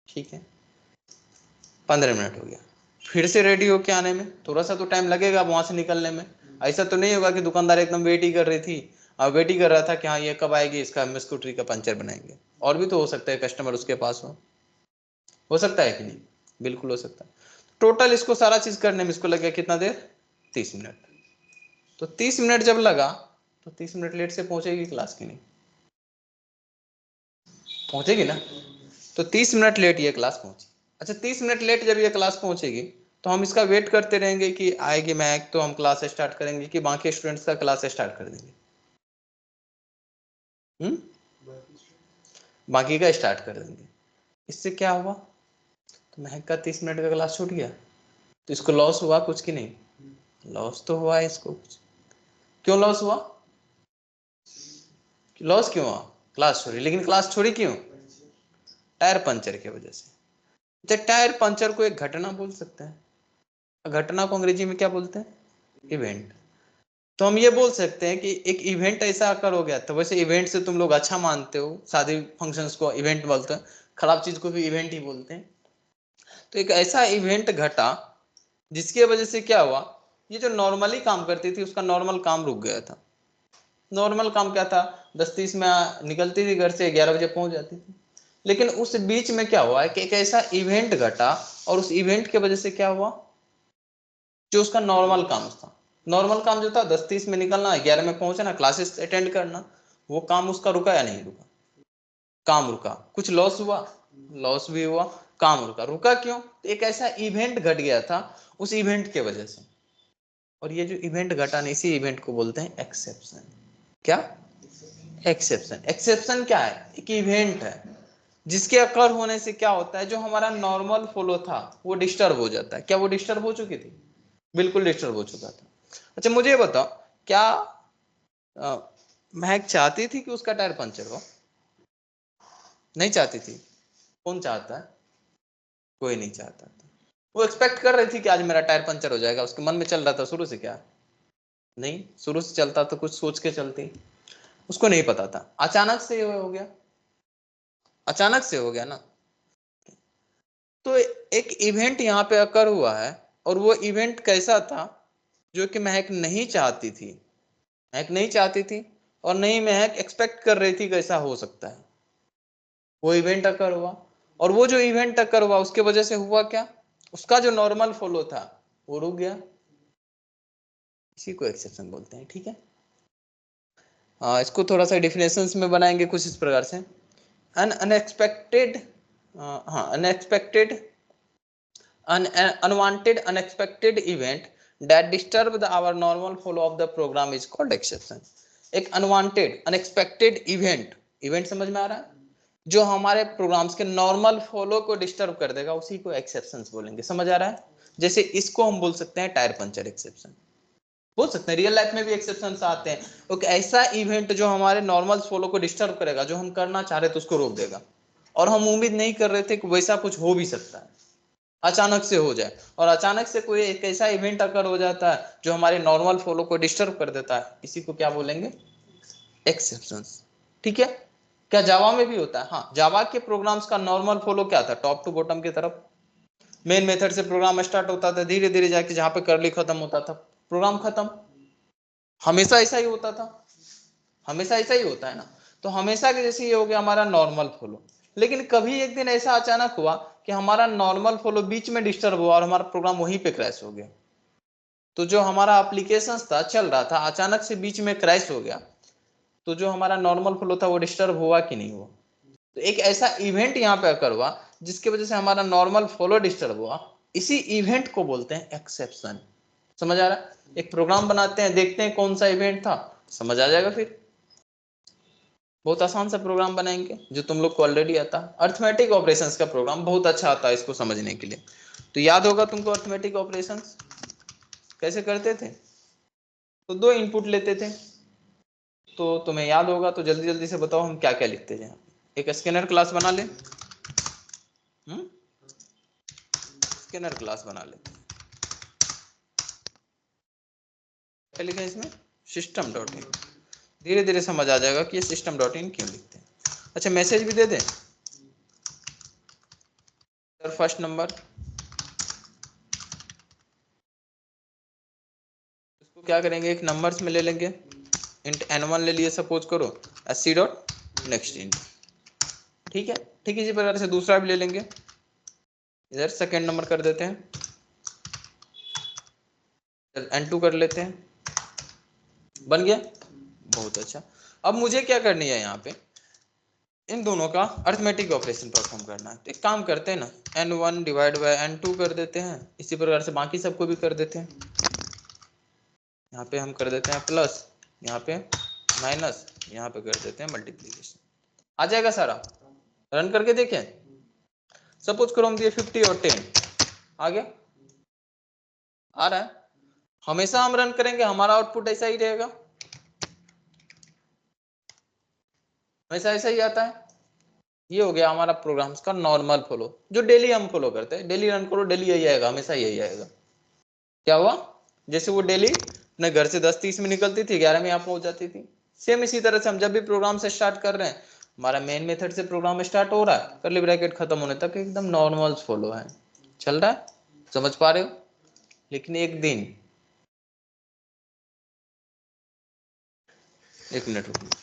ठीक है, 15 मिनट हो गया। फिर से रेडी होके आने में थोड़ा सा तो टाइम लगेगा, वहां से निकलने में। ऐसा तो नहीं होगा कि दुकानदार एकदम वेट ही कर रही थी, और वेट ही कर रहा था कि हाँ ये कब आएगी, इसका हम स्कूटरी का पंचर बनाएंगे। और भी तो हो सकता है कस्टमर उसके पास हो सकता है कि नहीं? बिल्कुल हो सकता है। टोटल इसको सारा चीज करने में इसको लग गया कितना देर? 30 मिनट। तो 30 मिनट जब लगा, तो 30 मिनट लेट से पहुंचेगी क्लास की नहीं? पहुंचेगी ना। तो 30 मिनट लेट ये क्लास पहुंची। अच्छा, 30 मिनट लेट जब ये क्लास पहुंचेगी, तो हम इसका वेट करते रहेंगे कि आएगी महक, तो हम क्लास स्टार्ट करेंगे, कि बाकी स्टूडेंट्स का क्लास स्टार्ट कर देंगे? बाकी का स्टार्ट कर देंगे। इससे क्या हुआ? तो महक का 30 मिनट का क्लास छूट गया। तो इसको लॉस हुआ कुछ कि नहीं? लॉस तो हुआ है इसको कुछ। क्यों लॉस हुआ? लॉस क्यों हुआ? क्लास छोड़ी, लेकिन क्लास छोड़ी क्यों? टायर पंचर की वजह से। अच्छा, टायर पंचर को एक घटना बोल सकते हैं। घटना को अंग्रेजी में क्या बोलते हैं? इवेंट। तो हम ये बोल सकते हैं कि एक इवेंट ऐसा अकर हो गया। तो वैसे इवेंट से तुम लोग अच्छा मानते हो, शादी फंक्शंस को इवेंट बोलते हैं, खराब चीज को भी इवेंट ही बोलते हैं। तो एक ऐसा इवेंट घटा जिसकी वजह से क्या हुआ, ये जो नॉर्मली काम करती थी उसका नॉर्मल काम रुक गया था। नॉर्मल काम क्या था? 10:30 में निकलती थी घर से, 11 बजे पहुंच जाती थी। लेकिन उस बीच में क्या हुआ है कि एक ऐसा इवेंट घटा, और उस इवेंट की वजह से क्या हुआ, जो उसका नॉर्मल काम था, नॉर्मल काम जो था 10:30 में निकलना, 11 में पहुंचना, क्लासेस अटेंड करना, वो काम उसका रुका या नहीं रुका? काम रुका। कुछ लॉस हुआ? लॉस भी हुआ। काम रुका। रुका क्यों? तो एक ऐसा इवेंट घट गया था, उस इवेंट के वजह से। और ये जो इवेंट घटा ना, इसी इवेंट को बोलते हैं एक्सेप्शन। क्या? एक्सेप्शन। एक्सेप्शन क्या है? एक इवेंट है जिसके अकर होने से क्या होता है, जो हमारा नॉर्मल फ्लो था वो डिस्टर्ब हो जाता है। क्या वो डिस्टर्ब हो चुकी थी? बिल्कुल डिस्टर्ब हो चुका था। अच्छा मुझे ये बताओ, क्या महक चाहती थी कि उसका टायर पंचर हो? नहीं चाहती थी। कौन चाहता है? कोई नहीं चाहता था। वो एक्सपेक्ट कर रही थी कि आज मेरा टायर पंचर हो जाएगा, उसके मन में चल रहा था शुरू से क्या? नहीं, शुरू से चलता तो कुछ सोच के चलती। उसको नहीं पता था, अचानक से ये हो गया, अचानक से हो गया ना। तो एक इवेंट यहाँ पे अकर हुआ है, और वो इवेंट कैसा था जो कि महक नहीं चाहती थी। महक नहीं चाहती थी और नहीं महक एक्सपेक्ट कर रही थी कैसा हो सकता है। वो इवेंट अकर हुआ, और वो जो इवेंट अकर हुआ उसके वजह से हुआ क्या, उसका जो नॉर्मल फ्लो था वो रुक गया। इसी को एक्सेप्शन बोलते हैं, ठीक है। इसको थोड़ा सा डिफिनेशंस में बनाएंगे कुछ इस प्रकार से। अन अनएक्सपेक्टेड, हाँ unexpected, an unwanted unexpected event that disturb our normal flow of the program is called exception। एक unwanted unexpected event, event समझ में आ रहा है, जो हमारे प्रोग्राम्स के नॉर्मल फ्लो को डिस्टर्ब कर देगा उसी को एक्सेप्शंस बोलेंगे। समझ आ रहा है? जैसे इसको हम बोल सकते हैं टायर पंचर एक्सेप्शन, बोल सकते हैं। रियल लाइफ में भी एक्सेप्शंस आते हैं। एक ऐसा इवेंट जो हमारे नॉर्मल फ्लो को डिस्टर्ब करेगा, जो हम करना चाह रहे थे उसको रोक देगा, और हम उम्मीद नहीं कर रहे थे कि वैसा कुछ हो भी सकता है, अचानक से हो जाए। और अचानक से कोई एक ऐसा इवेंट अकर हो जाता है जो हमारे नॉर्मल फ्लो को डिस्टर्ब कर देता है, इसी को क्या बोलेंगे? एक्सेप्शंस, ठीक है। क्या जावा में भी होता है? हाँ, जावा के प्रोग्राम्स का नॉर्मल फ्लो क्या था? टॉप टू बॉटम की तरफ मेन मेथड से प्रोग्राम स्टार्ट होता था, धीरे धीरे जाके जहां पे करली खत्म होता था प्रोग्राम खत्म। हमेशा ऐसा ही होता था, हमेशा ऐसा ही होता है ना। तो हमेशा के जैसे ये हो गया हमारा नॉर्मल फ्लो। लेकिन कभी एक दिन ऐसा अचानक हुआ कि हमारा नॉर्मल फ्लो बीच में डिस्टर्ब हुआ और हमारा प्रोग्राम वहीं पे क्रैश हो गया। तो जो हमारा एप्लीकेशन था चल रहा था, अचानक से बीच में क्रैश हो गया, तो जो हमारा नॉर्मल फ्लो था वो डिस्टर्ब हुआ कि नहीं हुआ? तो एक ऐसा इवेंट यहाँ पे अकर हुआ जिसकी वजह से हमारा नॉर्मल फ्लो डिस्टर्ब हुआ, इसी इवेंट को बोलते हैं एक्सेप्शन। समझ आ रहा है? एक प्रोग्राम बनाते हैं, देखते हैं कौन सा इवेंट था, समझ आ जाएगा। फिर बहुत आसान सा प्रोग्राम बनाएंगे जो तुम लोग को ऑलरेडी आता है। अर्थमेटिक ऑपरेशंस का प्रोग्राम बहुत अच्छा आता है इसको समझने के लिए। तो याद होगा तुमको अर्थमेटिक ऑपरेशंस कैसे करते थे। तो दो इनपुट लेते थे, तो तुम्हें याद होगा तो जल्दी जल्दी से बताओ हम क्या क्या लिखते थे। एक स्कैनर क्लास बना ले, स्कैनर क्लास बना लेते हैं। क्या लिखा है इसमें? System dot in. धीरे धीरे समझ आ जाएगा कि ये सिस्टम डॉट इन क्यों लिखते हैं। अच्छा मैसेज भी दे दें सर, फर्स्ट नंबर इसको क्या करेंगे, एक नंबर्स में ले लेंगे। इंट n1 ले लिए सपोज करो, sc डॉट नेक्स्ट इंट, ठीक है। ठीक इसी प्रकार से दूसरा भी ले लेंगे, इधर सेकेंड नंबर कर देते हैं, n2 कर लेते हैं, बन गया। बहुत अच्छा। अब मुझे क्या करनी है यहाँ पे, इन दोनों का अर्थमेटिक ऑपरेशन परफॉर्म करना है। तो एक काम करते हैं ना, n1 डिवाइड बाय n2 कर देते हैं, इसी प्रकार से बाकी सबको भी कर देते हैं। यहाँ पे हम कर देते हैं प्लस, यहाँ पे माइनस, यहाँ पे कर देते हैं मल्टीप्लीकेशन। आ जाएगा सारा, रन करके देखें। सपोज करो हम दिए 50 और 10, आ गया, आ रहा है। हमेशा हम रन करेंगे हमारा आउटपुट ऐसा ही रहेगा, हमेशा ऐसा ही आता है। ये हो गया हमारा प्रोग्राम्स का नॉर्मल फ्लो जो डेली हम फॉलो करते हैं। डेली रन करो, डेली यही आएगा, हमेशा यही आएगा। क्या हुआ, जैसे वो डेली अपने घर से 10:30 में निकलती थी, 11 में यहाँ पहुंच जाती थी, सेम इसी तरह से हम जब भी प्रोग्राम से स्टार्ट कर रहे हैं, हमारा मेन मेथड से प्रोग्राम स्टार्ट हो रहा है, कर्ली ब्रैकेट खत्म होने तक एकदम नॉर्मल फॉलो है, चल रहा है। समझ पा रहे हो? लेकिन एक दिन, एक मिनट रुको।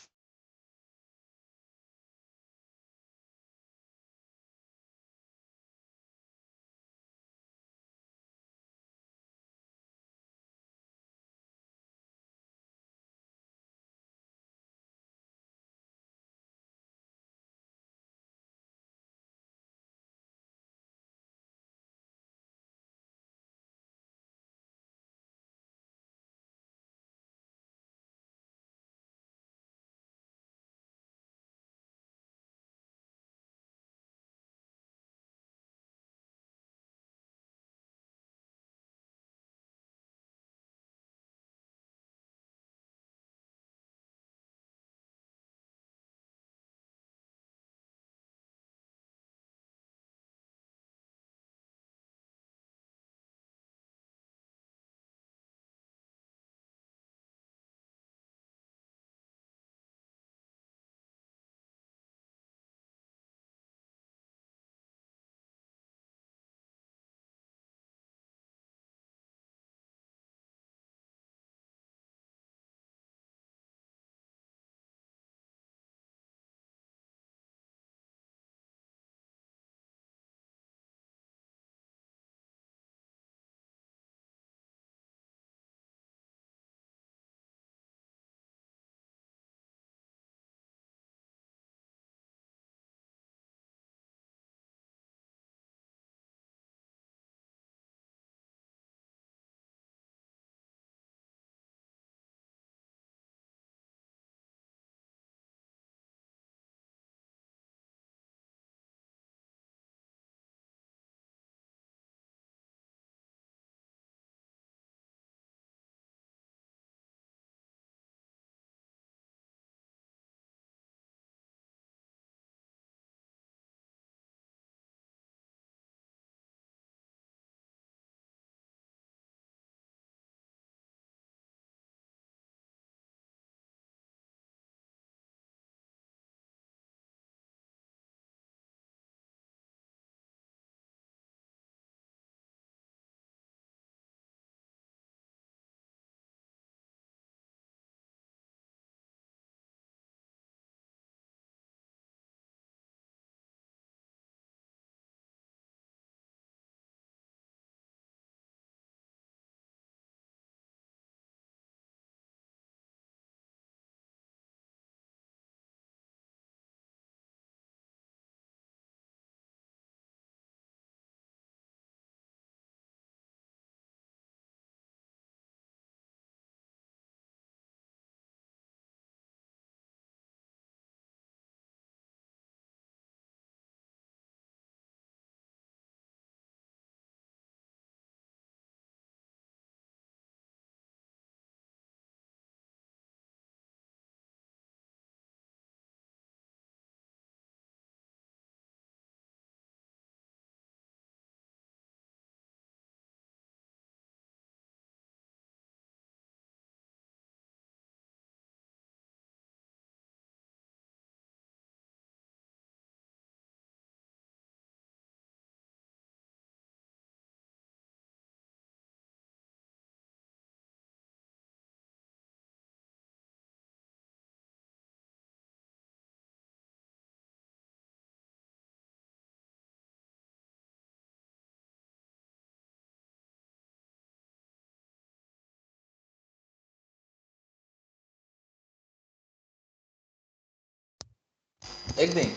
एक दिन,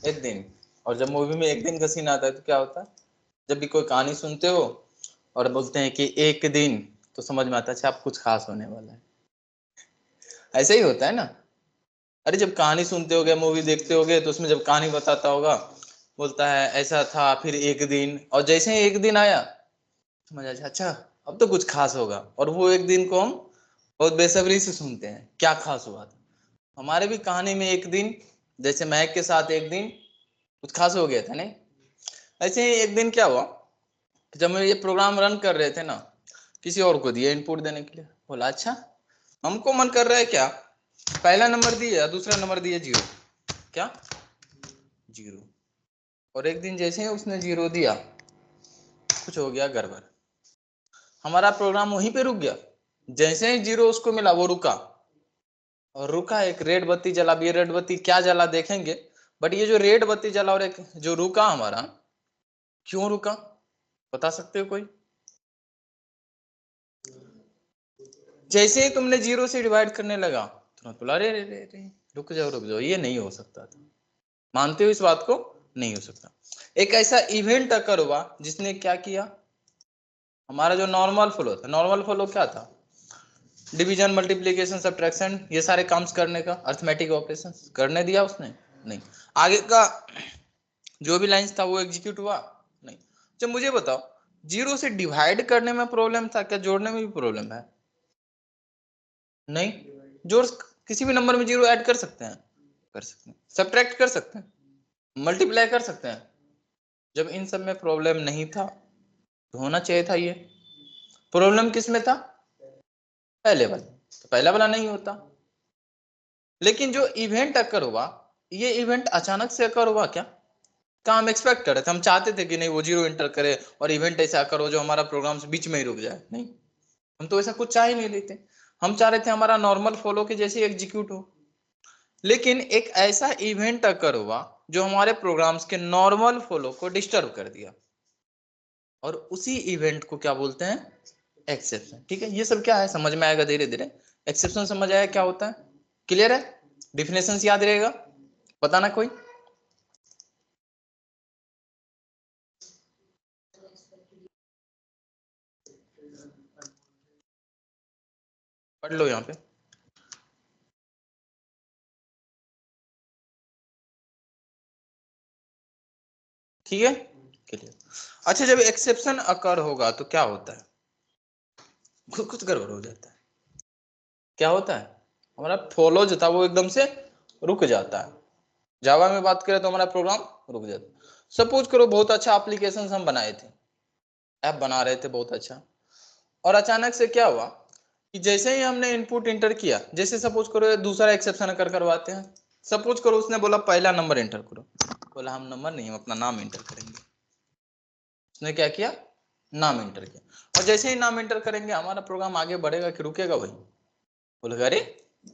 एक दिन। और जब मूवी में एक दिन का सीन आता है तो क्या होता है, जब भी कोई कहानी सुनते हो और बोलते हैं कि एक दिन, तो समझ में आता है अच्छा आप कुछ खास होने वाला है। ऐसे ही होता है ना। अरे जब कहानी सुनते होगे, मूवी देखते होगे, तो उसमें जब कहानी बताता होगा, बोलता है ऐसा था फिर एक दिन, और जैसे ही एक दिन आया समझ आ जाए अच्छा अब तो कुछ खास होगा। और वो एक दिन को हम बहुत बेसब्री से सुनते हैं क्या खास हुआ था। हमारे भी कहानी में एक दिन, जैसे महक के साथ एक दिन कुछ खास हो गया था नहीं। ऐसे ही एक दिन क्या हुआ, जब हम ये प्रोग्राम रन कर रहे थे ना, किसी और को दिया इनपुट देने के लिए, बोला अच्छा हमको मन कर रहा है क्या, पहला नंबर दिया, दूसरा नंबर दिया जीरो, क्या जीरो। और एक दिन जैसे ही उसने जीरो दिया, कुछ हो गया गड़बड़, हमारा प्रोग्राम वहीं पे रुक गया। जैसे ही जीरो उसको मिला वो रुका, और रुका, एक रेड बत्ती जला। अब ये रेड बत्ती क्या जला देखेंगे, बट ये जो रेड बत्ती जला और एक जो रुका हमारा, क्यों रुका बता सकते हो कोई? जैसे ही तुमने जीरो से डिवाइड करने लगा, तुरंत बोला अरे रे रे रे, रुक जाओ, ये नहीं हो सकता था। मानते हो इस बात को? नहीं हो सकता। एक ऐसा इवेंट अकर हुआ जिसने क्या किया, हमारा जो नॉर्मल फ्लो था, नॉर्मल फ्लो क्या था, डिवीजन, मल्टीप्लिकेशन, सब्ट्रैक्शन, ये सारे काम्स करने का, अर्थमेटिक ऑपरेशन करने दिया उसने? नहीं। आगे का जो भी लाइंस था वो एग्जीक्यूट हुआ? नहीं। जब मुझे बताओ, जीरो से डिवाइड करने में प्रॉब्लम था क्या, जोड़ने में भी प्रॉब्लम है? नहीं। जोड़ किसी भी नंबर में जीरो ऐड कर सकते हैं, कर सकते हैं, सब्ट्रैक्ट कर सकते हैं, मल्टीप्लाई कर सकते हैं। जब इन सब में प्रॉब्लम नहीं था तो होना चाहिए था ये। प्रॉब्लम किस में था? पहले वाला, तो पहला वाला नहीं होता। लेकिन जो इवेंट अकर हुआ, ये इवेंट अचानक से अकर हुआ क्या? हम एक्सपेक्ट कर रहे थे, हम चाहते थे कि नहीं वो जीरो एंटर करे और इवेंट ऐसा अकर हो जो हमारा प्रोग्राम बीच में ही रुक जाए? नहीं, हम तो ऐसा कुछ चाह ही नहीं रहे थे। हम चाह रहे थे हमारा नॉर्मल फॉलो के जैसे एग्जीक्यूट हो। लेकिन एक ऐसा इवेंट अकर हुआ जो हमारे प्रोग्राम्स के नॉर्मल फ्लो को डिस्टर्ब कर दिया, और उसी इवेंट को क्या बोलते हैं? एक्सेप्शन। ठीक है, ये सब क्या है समझ में आएगा धीरे धीरे। एक्सेप्शन समझ आया क्या होता है? क्लियर है? डिफिनेशन याद रहेगा? बताना कोई। पढ़ लो यहाँ पे। ठीक है, क्लियर। अच्छा, जब एक्सेप्शन अकर होगा तो क्या होता है? कुछ गड़बड़ हो जाता है। क्या होता है? हमारा फॉलो जो था वो एकदम से रुक जाता है। जावा में बात करें तो हमारा प्रोग्राम रुक जाता है। सपोज करो बहुत अच्छा एप्लीकेशन हम बनाए थे, ऐप बना रहे थे बहुत अच्छा, और अचानक से क्या हुआ कि जैसे ही हमने इनपुट इंटर किया, जैसे सपोज करो दूसरा एक्सेप्शन अकर करवाते हैं, सपोज करो उसने बोला पहला नंबर एंटर करो, बोला हम नंबर नहीं, हम अपना नाम एंटर करेंगे। उसने क्या किया? नाम एंटर किया। और जैसे ही नाम एंटर करेंगे हमारा प्रोग्राम आगे बढ़ेगा कि रुकेगा? वही बोलेगा अरे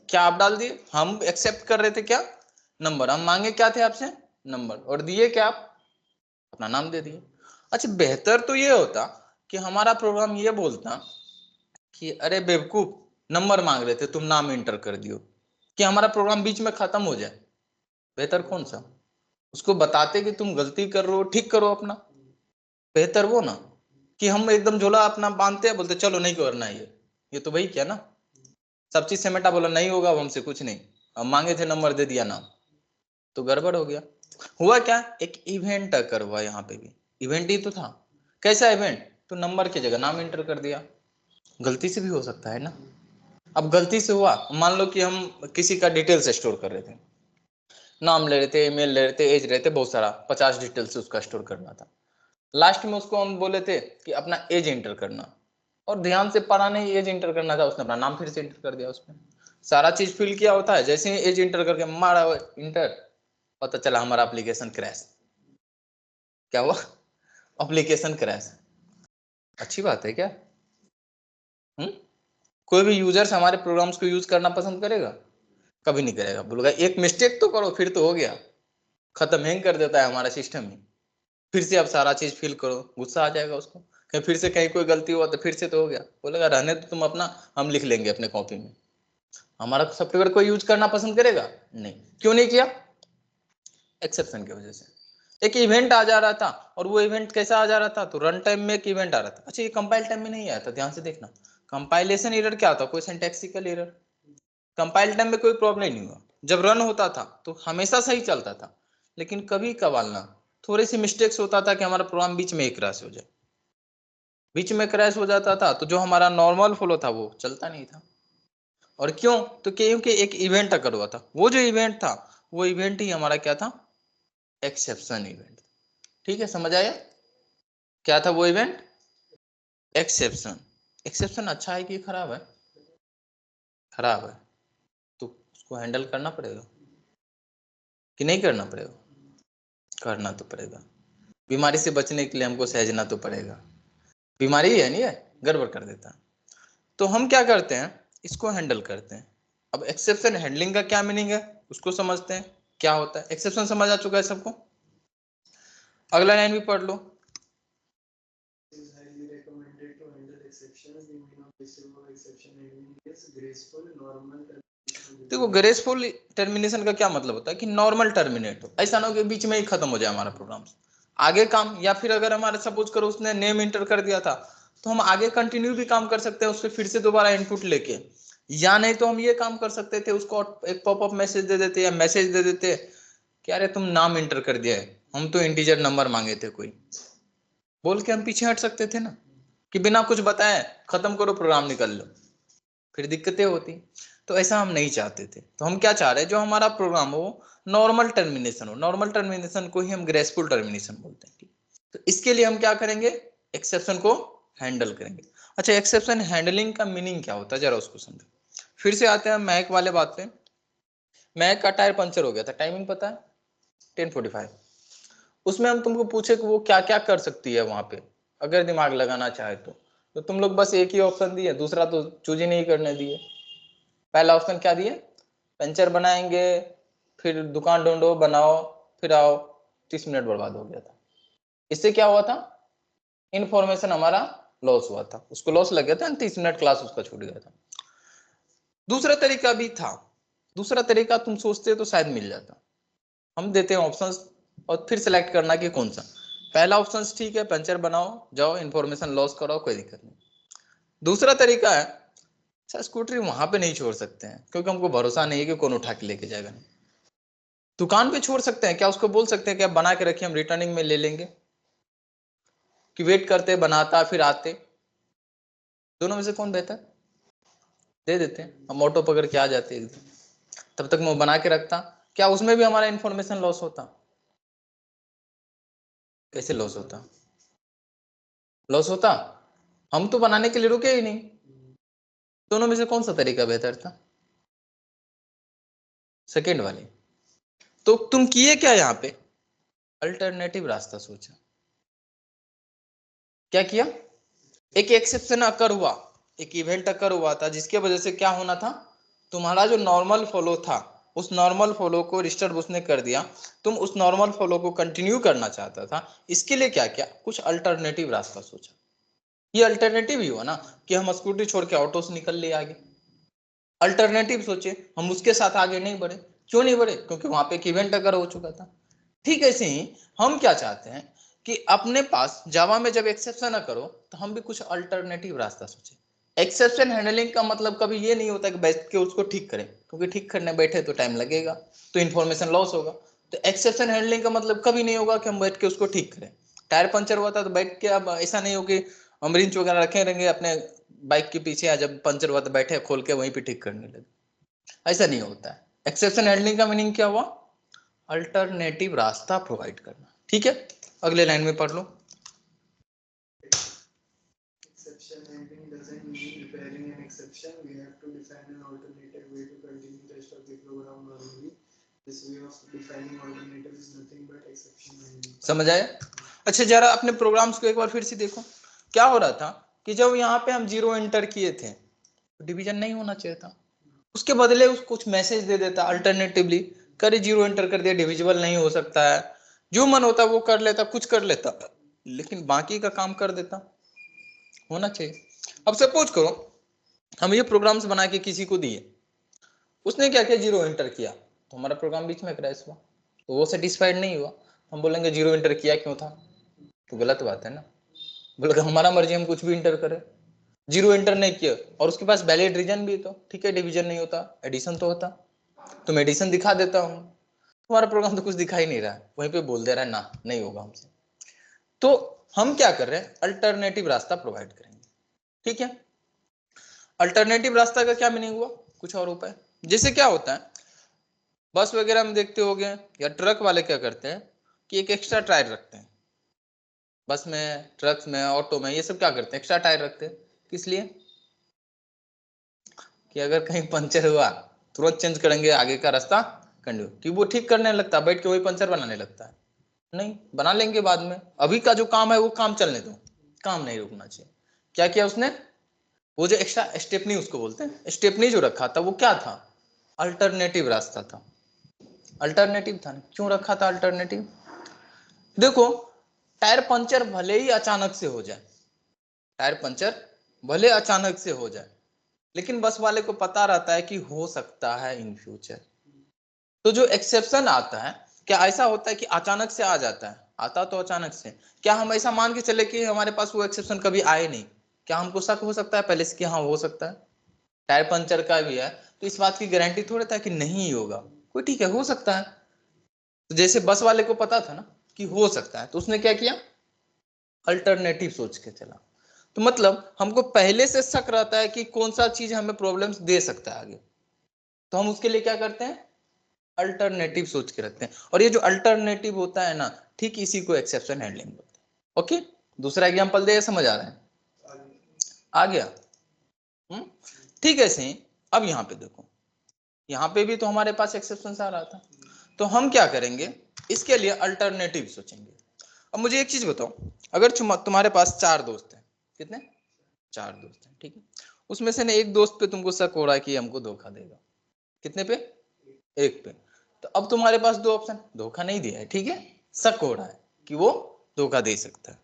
क्या आप डाल दिए, हम एक्सेप्ट कर रहे थे क्या? नंबर। हम मांगे क्या थे आपसे? नंबर। और दिए क्या आप? अपना नाम दे दिए। अच्छा, बेहतर तो ये होता कि हमारा प्रोग्राम ये बोलता कि अरे बेवकूफ, नंबर मांग रहे थे तुम नाम एंटर कर दियो, कि हमारा प्रोग्राम बीच में खत्म हो जाए। बेहतर कौन सा? उसको बताते कि तुम गलती कर रहे हो, ठीक करो अपना। बेहतर वो ना कि हम एकदम झोला अपना बांधते हैं, बोलते चलो नहीं करना है ये तो वही क्या ना, सब चीज समेटा, बोला नहीं होगा अब हमसे कुछ नहीं, हम मांगे थे नंबर दे दिया नाम, तो गड़बड़ हो गया। हुआ क्या? एक इवेंट अकर हुआ, यहाँ पे भी इवेंट ही तो था। कैसा इवेंट? तो नंबर की जगह नाम एंटर कर दिया। गलती से भी हो सकता है ना। अब गलती से हुआ, मान लो कि हम किसी का डिटेल्स स्टोर कर रहे थे, नाम ले रहे थे, ईमेल ले रहे थे, एज रहे थे, बहुत सारा 50 डिटेल्स उसका स्टोर करना था। लास्ट में उसको हम बोले थे कि अपना एज एंटर करना, और ध्यान से पढ़ा नहीं, एज एंटर करना था, उसने अपना नाम फिर से एंटर कर दिया उसमें। सारा चीज फिल किया होता है, जैसे ही एज एंटर करके मारा इंटर, पता चला हमारा एप्लीकेशन क्रैश। क्या हुआ? Application crash. अच्छी बात है क्या? कोई भी यूजर्स हमारे प्रोग्राम्स को यूज करना पसंद करेगा? कभी नहीं करेगा। बोलेगा एक मिस्टेक तो करो फिर तो हो गया, खत्म, हैंग कर देता है हमारा सिस्टम ही। फिर से अब सारा चीज फिल करो, गुस्सा आ जाएगा उसको, कहीं फिर से कहीं कोई गलती हुआ तो फिर से तो हो गया, बोलेगा रहने तो तुम अपना, हम लिख लेंगे अपने कॉपी में। हमारा सॉफ्टवेयर कोई यूज करना पसंद करेगा नहीं। क्यों नहीं किया? एक्सेप्शन की वजह से। एक इवेंट आ जा रहा था और वो इवेंट कैसा आ जा रहा था, तो रन टाइम में एक इवेंट आ रहा था। अच्छा, ये कंपाइल टाइम में नहीं आया था, ध्यान से देखना। कंपाइलेशन एरर क्या होता? कोई सिंटैक्सिकल एरर। कंपाइल टाइम में कोई प्रॉब्लम नहीं हुआ, जब रन होता था तो हमेशा सही चलता था, लेकिन कभी कभार ना थोड़ी सी मिस्टेक्स होता था कि हमारा प्रोग्राम बीच में क्रैश हो जाए। बीच में क्रैश हो जाता था तो जो हमारा नॉर्मल फ्लो था वो चलता नहीं था। और क्यों? तो क्योंकि एक इवेंट अगर हुआ था, वो जो इवेंट था वो इवेंट ही हमारा क्या था? Exception event. ठीक है, समझ आया? क्या था वो इवेंट? एक्सेप्शन। एक्सेप्शन अच्छा है कि खराब है? खराब है, तो उसको हैंडल करना पड़ेगा कि नहीं करना पड़ेगा? करना तो पड़ेगा। बीमारी से बचने के लिए हमको सहजना तो पड़ेगा। बीमारी ही है नहीं है, गड़बड़ कर देता है। तो हम क्या करते हैं, इसको हैंडल करते हैं। अब एक्सेप्शन हैंडलिंग का क्या मीनिंग है उसको समझते हैं, क्या होता है। एक्सेप्शन समझ आ चुका है सबको? अगला लाइन भी पढ़ लो। देखो, ग्रेसफुल टर्मिनेशन का क्या मतलब होता है कि नॉर्मल टर्मिनेट हो, ऐसा ना हो कि बीच में ही खत्म हो जाए हमारा प्रोग्राम, आगे काम। या फिर अगर हमारा सपोज करो उसने नेम इंटर कर दिया था, तो हम आगे कंटिन्यू भी काम कर सकते हैं उस पर फिर से दोबारा इनपुट लेके। या नहीं तो हम ये काम कर सकते थे, उसको एक पॉपअप मैसेज दे देते या मैसेज दे देते कि अरे तुम नाम इंटर कर दिया है, हम तो इंटीजर नंबर मांगे थे कोई, बोल के हम पीछे हट सकते थे ना, कि बिना कुछ बताए खत्म करो प्रोग्राम निकल लो, फिर दिक्कतें होती। तो ऐसा हम नहीं चाहते थे। तो हम क्या चाह रहे हैं, जो हमारा प्रोग्राम हो नॉर्मल टर्मिनेशन हो। नॉर्मल टर्मिनेशन को ही हम ग्रेसफुल टर्मिनेशन बोलते हैं। तो इसके लिए हम क्या करेंगे, एक्सेप्शन को हैंडल करेंगे। अच्छा, एक्सेप्शन हैंडलिंग का मीनिंग क्या होता है जरा उसको समझो। फिर से आते हैं मैक वाले बात पे। मैक का टायर पंचर हो गया था, टाइमिंग पता है 10:45। उसमें हम तुमको पूछे कि वो क्या क्या कर सकती है वहां पे, अगर दिमाग लगाना चाहे तो तुम लोग बस एक ही ऑप्शन दिए, दूसरा तो चूज ही नहीं करने दिए। पहला ऑप्शन क्या दिए? पंचर बनाएंगे, फिर दुकान ढूंढो, बनाओ, फिर आओ। 30 मिनट बर्बाद हो गया था। इससे क्या हुआ था? इन्फॉर्मेशन हमारा लॉस हुआ था, उसको लॉस लग गया था, 30 मिनट क्लास उसका छूट गया था। दूसरा तरीका भी था, दूसरा तरीका तुम सोचते तो शायद मिल जाता। हम देते हैं ऑप्शंस और फिर सेलेक्ट करना कि कौन सा। पहला ऑप्शन ठीक है, पंचर बनाओ, जाओ, इन्फॉर्मेशन लॉस कराओ, कोई दिक्कत नहीं। दूसरा तरीका है, अच्छा स्कूटरी वहां पे नहीं छोड़ सकते हैं क्योंकि हमको भरोसा नहीं है कि कौन उठा के लेके जाएगा। दुकान पे छोड़ सकते हैं क्या? उसको बोल सकते हैं कि आप बना के रखिए, हम रिटर्निंग में ले लेंगे, कि वेट करते बनाता फिर आते। दोनों में से कौन बेहतर? दे देते हैं, हम ऑटो पकड़ के आ जाते एकदम, तब तक मैं बना के रखता। क्या उसमें भी हमारा इन्फॉर्मेशन लॉस होता? कैसे लॉस होता? लॉस होता, हम तो बनाने के लिए रुके ही नहीं। दोनों में से कौन सा तरीका बेहतर था? सेकेंड वाली। तो तुम किए क्या यहाँ पे? अल्टरनेटिव रास्ता सोचा। क्या किया? एक एक्सेप्शन अकर हुआ, एक इवेंट अकर हुआ था, जिसके वजह से क्या होना था, तुम्हारा जो नॉर्मल फॉलो था उस नॉर्मल फॉलो को डिस्टर्ब उसने कर दिया। तुम उस नॉर्मल फॉलो को कंटिन्यू करना चाहता था, इसके लिए क्या किया, कुछ अल्टरनेटिव रास्ता सोचा। ये अल्टरनेटिव ही हुआ ना कि हम स्कूटी छोड़ के ऑटो से निकल लिए आगे। अल्टरनेटिव सोचे, हम उसके साथ आगे नहीं बढ़े। क्यों नहीं बढ़े? क्योंकि वहां पे एक इवेंट अगर हो चुका था। ठीक ऐसे ही हम क्या चाहते हैं कि अपने पास जावा में जब एक्सेप्शन ना करो तो हम भी कुछ अल्टरनेटिव रास्ता सोचे। एक्सेप्शन हैंडलिंग का मतलब कभी ये नहीं होता कि बैठ के उसको ठीक करें, क्योंकि ठीक करने बैठे तो टाइम लगेगा, तो इन्फॉर्मेशन लॉस होगा। तो एक्सेप्शन हैंडलिंग का मतलब कभी नहीं होगा कि हम बैठ के उसको ठीक करें। टायर पंचर हुआ था तो बैठ के, अब ऐसा नहीं हो कि हम रिंच वगैरह रखे रहेंगे अपने बाइक के पीछे, या जब पंचर हुआ तो बैठे खोल के वहीं पे ठीक करने लगे, ऐसा नहीं होता है। एक्सेप्शन हैंडलिंग का मीनिंग क्या हुआ? अल्टरनेटिव रास्ता प्रोवाइड करना। ठीक है, अगले लाइन में पढ़ लो। Exception handling doesn't mean repairing an exception. We have to define an alternative way to continue the rest of the program normally. This way of defining alternative is nothing but exception handling. समझ आया? अच्छा, जरा अपने programmes को एक बार फिर से देखो। क्या हो रहा था कि जब यहाँ पे हम 0 एंटर किए थे तो डिवीजन नहीं होना चाहिए था, उसके बदले उसको कुछ मैसेज दे देता अल्टरनेटिवली, करे 0 एंटर कर दिया, डिविजिबल नहीं हो सकता है, जो मन होता वो कर लेता, कुछ कर लेता, लेकिन बाकी का काम कर देता। होना चाहिए। अब सपोज करो हम ये प्रोग्राम्स बना के किसी को दिए, उसने क्या किया, 0 एंटर किया, तो हमारा प्रोग्राम बीच में क्रैश हुआ, तो वो सेटिस्फाइड नहीं हुआ, हम बोलेंगे 0 एंटर किया क्यों था, तो गलत बात है ना। बोले हमारा मर्जी, हम कुछ भी एंटर करें, 0 एंटर नहीं किया और उसके पास वैलिड रीजन भी, तो ठीक है डिवीजन नहीं होता, एडिशन तो होता, तो मैं एडिशन दिखा देता हूँ, तुम्हारा प्रोग्राम तो कुछ दिखा ही नहीं रहा है, वहीं पे बोल दे रहा है ना नहीं होगा हमसे। तो हम क्या कर रहे हैं, अल्टरनेटिव रास्ता प्रोवाइड करेंगे, ठीक है। अल्टरनेटिव रास्ता का क्या मीनिंग हुआ, कुछ और उपाय, जैसे क्या होता है बस वगैरह में देखते होगे, या ट्रक वाले क्या करते हैं कि एक एक्स्ट्रा टायर रखते हैं, बस में, ट्रक्स में, ऑटो में, ये सब क्या करते हैं एक्स्ट्रा टायर रखते हैं, किस लिए, कि अगर कहीं पंचर हुआ तुरंत चेंज करेंगे आगे का रास्ता कंटिन्यू, कि वो ठीक करने लगता है, बैठ के वही पंचर बनाने लगता है, नहीं बना लेंगे बाद में, अभी का जो काम है वो काम चलने दो, काम नहीं रुकना चाहिए। क्या किया उसने, वो जो एक्स्ट्रा स्टेपनी उसको बोलते हैं, स्टेपनी जो रखा था वो क्या था, अल्टरनेटिव रास्ता था, अल्टरनेटिव था। क्यों रखा था अल्टरनेटिव, देखो टायर पंचर भले ही अचानक से हो जाए, टायर पंचर भले अचानक से हो जाए, लेकिन बस वाले को पता रहता है कि हो सकता है इन फ्यूचर। तो जो एक्सेप्शन आता है, क्या ऐसा होता है कि अचानक से आ जाता है, आता तो अचानक से, क्या हम ऐसा मान के चले कि हमारे पास वो एक्सेप्शन कभी आए नहीं, क्या हमको शक हो सकता है पहले से कि हाँ हो सकता है, टायर पंचर का भी है तो इस बात की गारंटी थोड़ा था कि नहीं होगा, कोई ठीक है हो सकता है। तो जैसे बस वाले को पता था ना कि हो सकता है, तो उसने क्या किया, अल्टरनेटिव सोच के चला। तो मतलब हमको पहले से शक रहता है कि कौन सा चीज हमें प्रॉब्लम्स दे सकता है आगे, तो हम उसके लिए क्या करते हैं, अल्टरनेटिव सोच के रखते हैं। और ये जो अल्टरनेटिव होता है ना, ठीक इसी को एक्सेप्शन हैंडलिंग बोलते हैं। ओके, दूसरा एग्जांपल दे, समझ आ रहा है, आ गया। ठीक है सही। अब यहाँ पे देखो, यहाँ पे भी तो हमारे पास एक्सेप्शन आ रहा था, तो हम क्या करेंगे, इसके लिए अल्टरनेटिव सोचेंगे। अब मुझे एक चीज बताओ, अगर तुम्हारे पास 4 दोस्त हैं, कितने, 4 दोस्त हैं, ठीक है, उसमें से ना एक दोस्त पे तुमको शक हो रहा है कि हमको धोखा देगा, कितने पे, एक पे, तो अब तुम्हारे पास 2 ऑप्शन, धोखा नहीं दिया है, ठीक है, शक हो रहा है कि वो धोखा दे सकता है,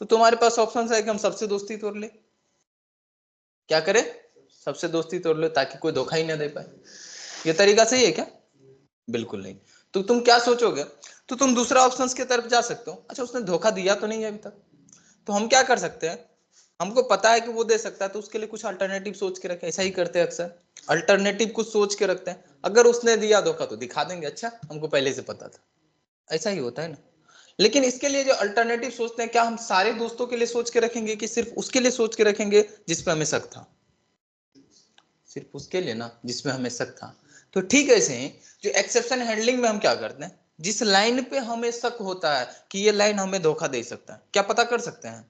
तो तुम्हारे पास ऑप्शन है कि हम सबसे दोस्ती तोड़ ले, क्या करें, सबसे दोस्ती तोड़ लो ताकि कोई धोखा ही ना दे पाए। ये तरीका सही है क्या, बिल्कुल नहीं। तो तुम क्या सोचोगे, तो तुम दूसरा ऑप्शन की तरफ जा सकते हो, अच्छा उसने धोखा दिया तो नहीं है अभी तक, तो हम क्या कर सकते हैं, हमको पता है कि वो दे सकता है, तो उसके लिए कुछ अल्टरनेटिव सोच के रखें, ऐसा ही करते हैं अक्सर, अल्टरनेटिव कुछ सोच के रखते हैं, अगर उसने दिया धोखा तो दिखा देंगे, अच्छा हमको पहले से पता था, ऐसा ही होता है ना। लेकिन इसके लिए जो अल्टरनेटिव सोचते हैं, क्या हम सारे दोस्तों के लिए सोच के रखेंगे कि सिर्फ उसके लिए सोच के रखेंगे जिसपे हमें शक था, सिर्फ उसके लिए ना जिसमें हमें शक था। तो ठीक ऐसे ही जो एक्सेप्शन हैंडलिंग में हम क्या करते हैं, जिस लाइन पे हमें शक होता है कि ये लाइन हमें धोखा दे सकता है, क्या पता कर सकते हैं,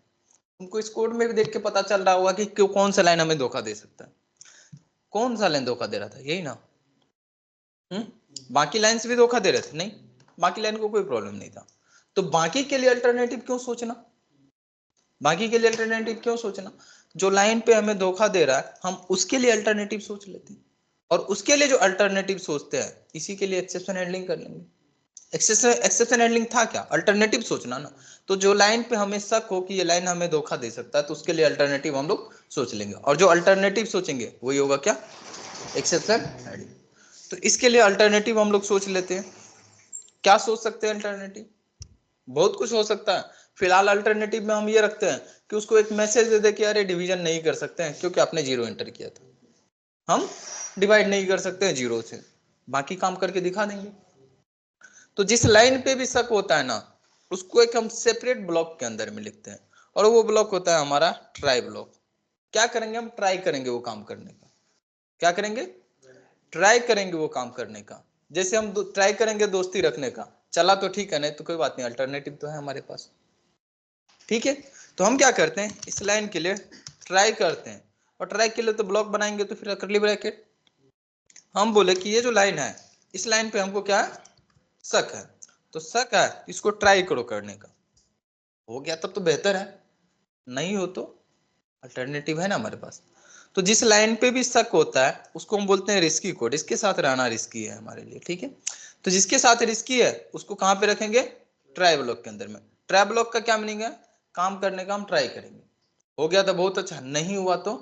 उनको इस कोड में भी देख के पता चल रहा होगा कि कौन सा लाइन हमें धोखा दे सकता है, कौन सा लाइन धोखा दे रहा था, यही ना, बाकी लाइन्स भी धोखा दे रहे थे, नहीं बाकी लाइन को कोई प्रॉब्लम नहीं था, तो बाकी के लिए अल्टरनेटिव क्यों सोचना, बाकी के लिए अल्टरनेटिव क्यों सोचना, जो लाइन पे हमें धोखा दे रहा है हम उसके लिए अल्टरनेटिव सोच लेते हैं, और उसके लिए जो अल्टरनेटिव सोचते हैं इसी के लिए एक्सेप्शन हैंडलिंग कर लेंगे। एक्सेप्शन हैंडलिंग था क्या, अल्टरनेटिव सोचना ना, तो जो लाइन पे हमें शक हो कि ये लाइन हमें धोखा दे सकता है तो उसके लिए अल्टरनेटिव हम लोग सोच लेंगे, और जो अल्टरनेटिव सोचेंगे वही होगा क्या, एक्सेप्शन हैंडलिंग। तो इसके लिए अल्टरनेटिव हम लोग सोच लेते हैं, क्या सोच सकते हैं अल्टरनेटिव, बहुत कुछ हो सकता है। फिलहाल अल्टरनेटिव में हम ये रखते हैं कि उसको एक मैसेज दे दे कि अरे डिवीजन नहीं कर सकते हैं क्योंकि आपने 0 एंटर किया था, हम डिवाइड नहीं कर सकते हैं 0 से, बाकी काम करके दिखा देंगे। तो जिस लाइन पे भी शक होता है ना, उसको एक हम सेपरेट ब्लॉक के अंदर में लिखते हैं, और वो ब्लॉक होता है हमारा ट्राई ब्लॉक। क्या करेंगे, हम ट्राई करेंगे वो काम करने का, क्या करेंगे, ट्राई करेंगे वो काम करने का। जैसे हम ट्राई करेंगे दोस्ती रखने का, चला तो ठीक है, नहीं तो कोई बात नहीं, अल्टरनेटिव तो है हमारे पास, ठीक है। तो हम क्या करते हैं, इस लाइन के लिए ट्राई करते हैं, और ट्राई के लिए तो ब्लॉक बनाएंगे, तो फिर कर्ली ब्रैकेट, हम बोले कि ये जो लाइन है इस लाइन पे हमको क्या है, शक है, तो शक है इसको ट्राई करो करने का, हो गया तब तो बेहतर है, नहीं हो तो अल्टरनेटिव है ना हमारे पास। तो जिस लाइन पे भी शक होता है उसको हम बोलते हैं रिस्की कोड, इसके साथ रहना रिस्की है हमारे लिए, ठीक है। तो जिसके साथ रिस्की है उसको कहां पे रखेंगे, ट्राई ब्लॉक के अंदर में। ट्राई ब्लॉक का क्या मीनिंग है, काम करने का हम ट्राई करेंगे, हो गया तो बहुत अच्छा, नहीं हुआ तो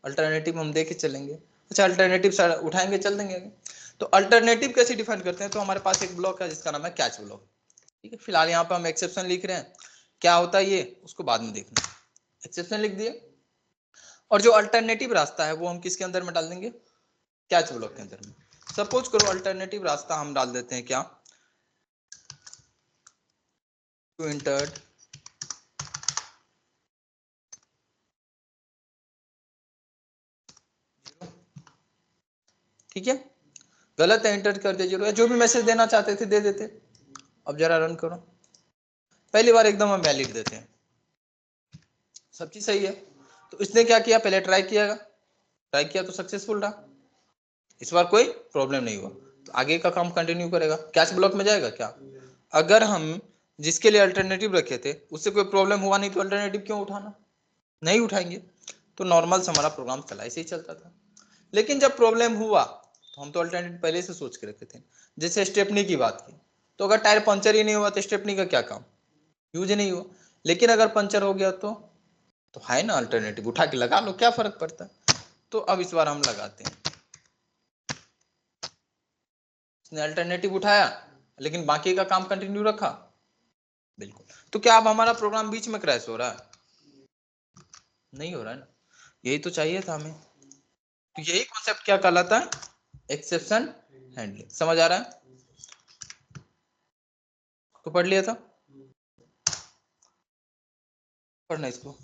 अल्टरनेटिव हम दे के चलेंगे, अच्छा अल्टरनेटिव उठाएंगे, चल देंगे आगे। तो अल्टरनेटिव कैसे डिफाइन करते हैं, तो हमारे पास एक ब्लॉक है जिसका नाम है कैच ब्लॉक, ठीक है। फिलहाल यहाँ पे हम एक्सेप्शन लिख रहे हैं, क्या होता है ये उसको बाद में देखना। एक्सेप्शन लिख दिए, और जो अल्टरनेटिव रास्ता है वो हम किसके अंदर में डाल देंगे, कैच ब्लॉक के अंदर में। सपोज करो अल्टरनेटिव रास्ता हम डाल देते हैं क्या, टू इंटर्ड ठीक है, गलत है इंटर कर दे 0, या जो भी मैसेज देना चाहते थे दे देते। अब जरा रन करो, पहली बार एकदम हम वैलिड देते हैं, सब चीज सही है। तो इसने क्या किया, पहले ट्राई किया तो सक्सेसफुल रहा, इस बार कोई प्रॉब्लम नहीं हुआ, तो आगे का काम कंटिन्यू करेगा, कैच ब्लॉक में जाएगा क्या। अगर हम जिसके लिए अल्टरनेटिव रखे थे उससे कोई प्रॉब्लम हुआ नहीं तो अल्टरनेटिव क्यों उठाना, नहीं उठाएंगे। तो नॉर्मल से हमारा प्रोग्राम चला, ऐसे ही चलता था। लेकिन जब प्रॉब्लम हुआ तो हम तो अल्टरनेटिव पहले से सोच के रखे थे। जैसे स्टेपनी की बात की, तो अगर टायर पंचर ही नहीं हुआ तो स्टेपनी का क्या काम, यूज नहीं हुआ। लेकिन अगर पंचर हो गया तो है ना अल्टरनेटिव, उठा के लगा लो, क्या फर्क पड़ता है। तो अब इस बार हम लगाते हैं, इसने अल्टरनेटिव उठाया लेकिन बाकी का काम कंटिन्यू रखा, बिल्कुल। तो क्या अब हमारा प्रोग्राम बीच में क्रैश हो रहा है, नहीं हो रहा है ना, यही तो चाहिए था हमें। तो यही कॉन्सेप्ट क्या कहलाता है, एक्सेप्शन हैंडलिंग। समझ आ रहा है, तो पढ़ लिया था, पढ़ना इसको।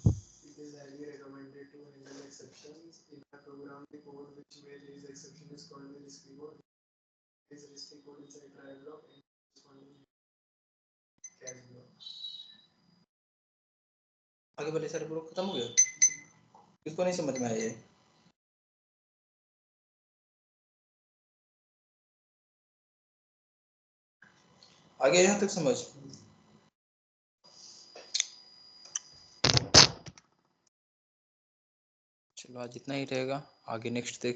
आगे वाले सारे ब्लॉक खत्म हो गए, किसको नहीं समझ में आया ये, आगे यहाँ तक समझ। चलो आज इतना ही रहेगा, आगे नेक्स्ट देखें।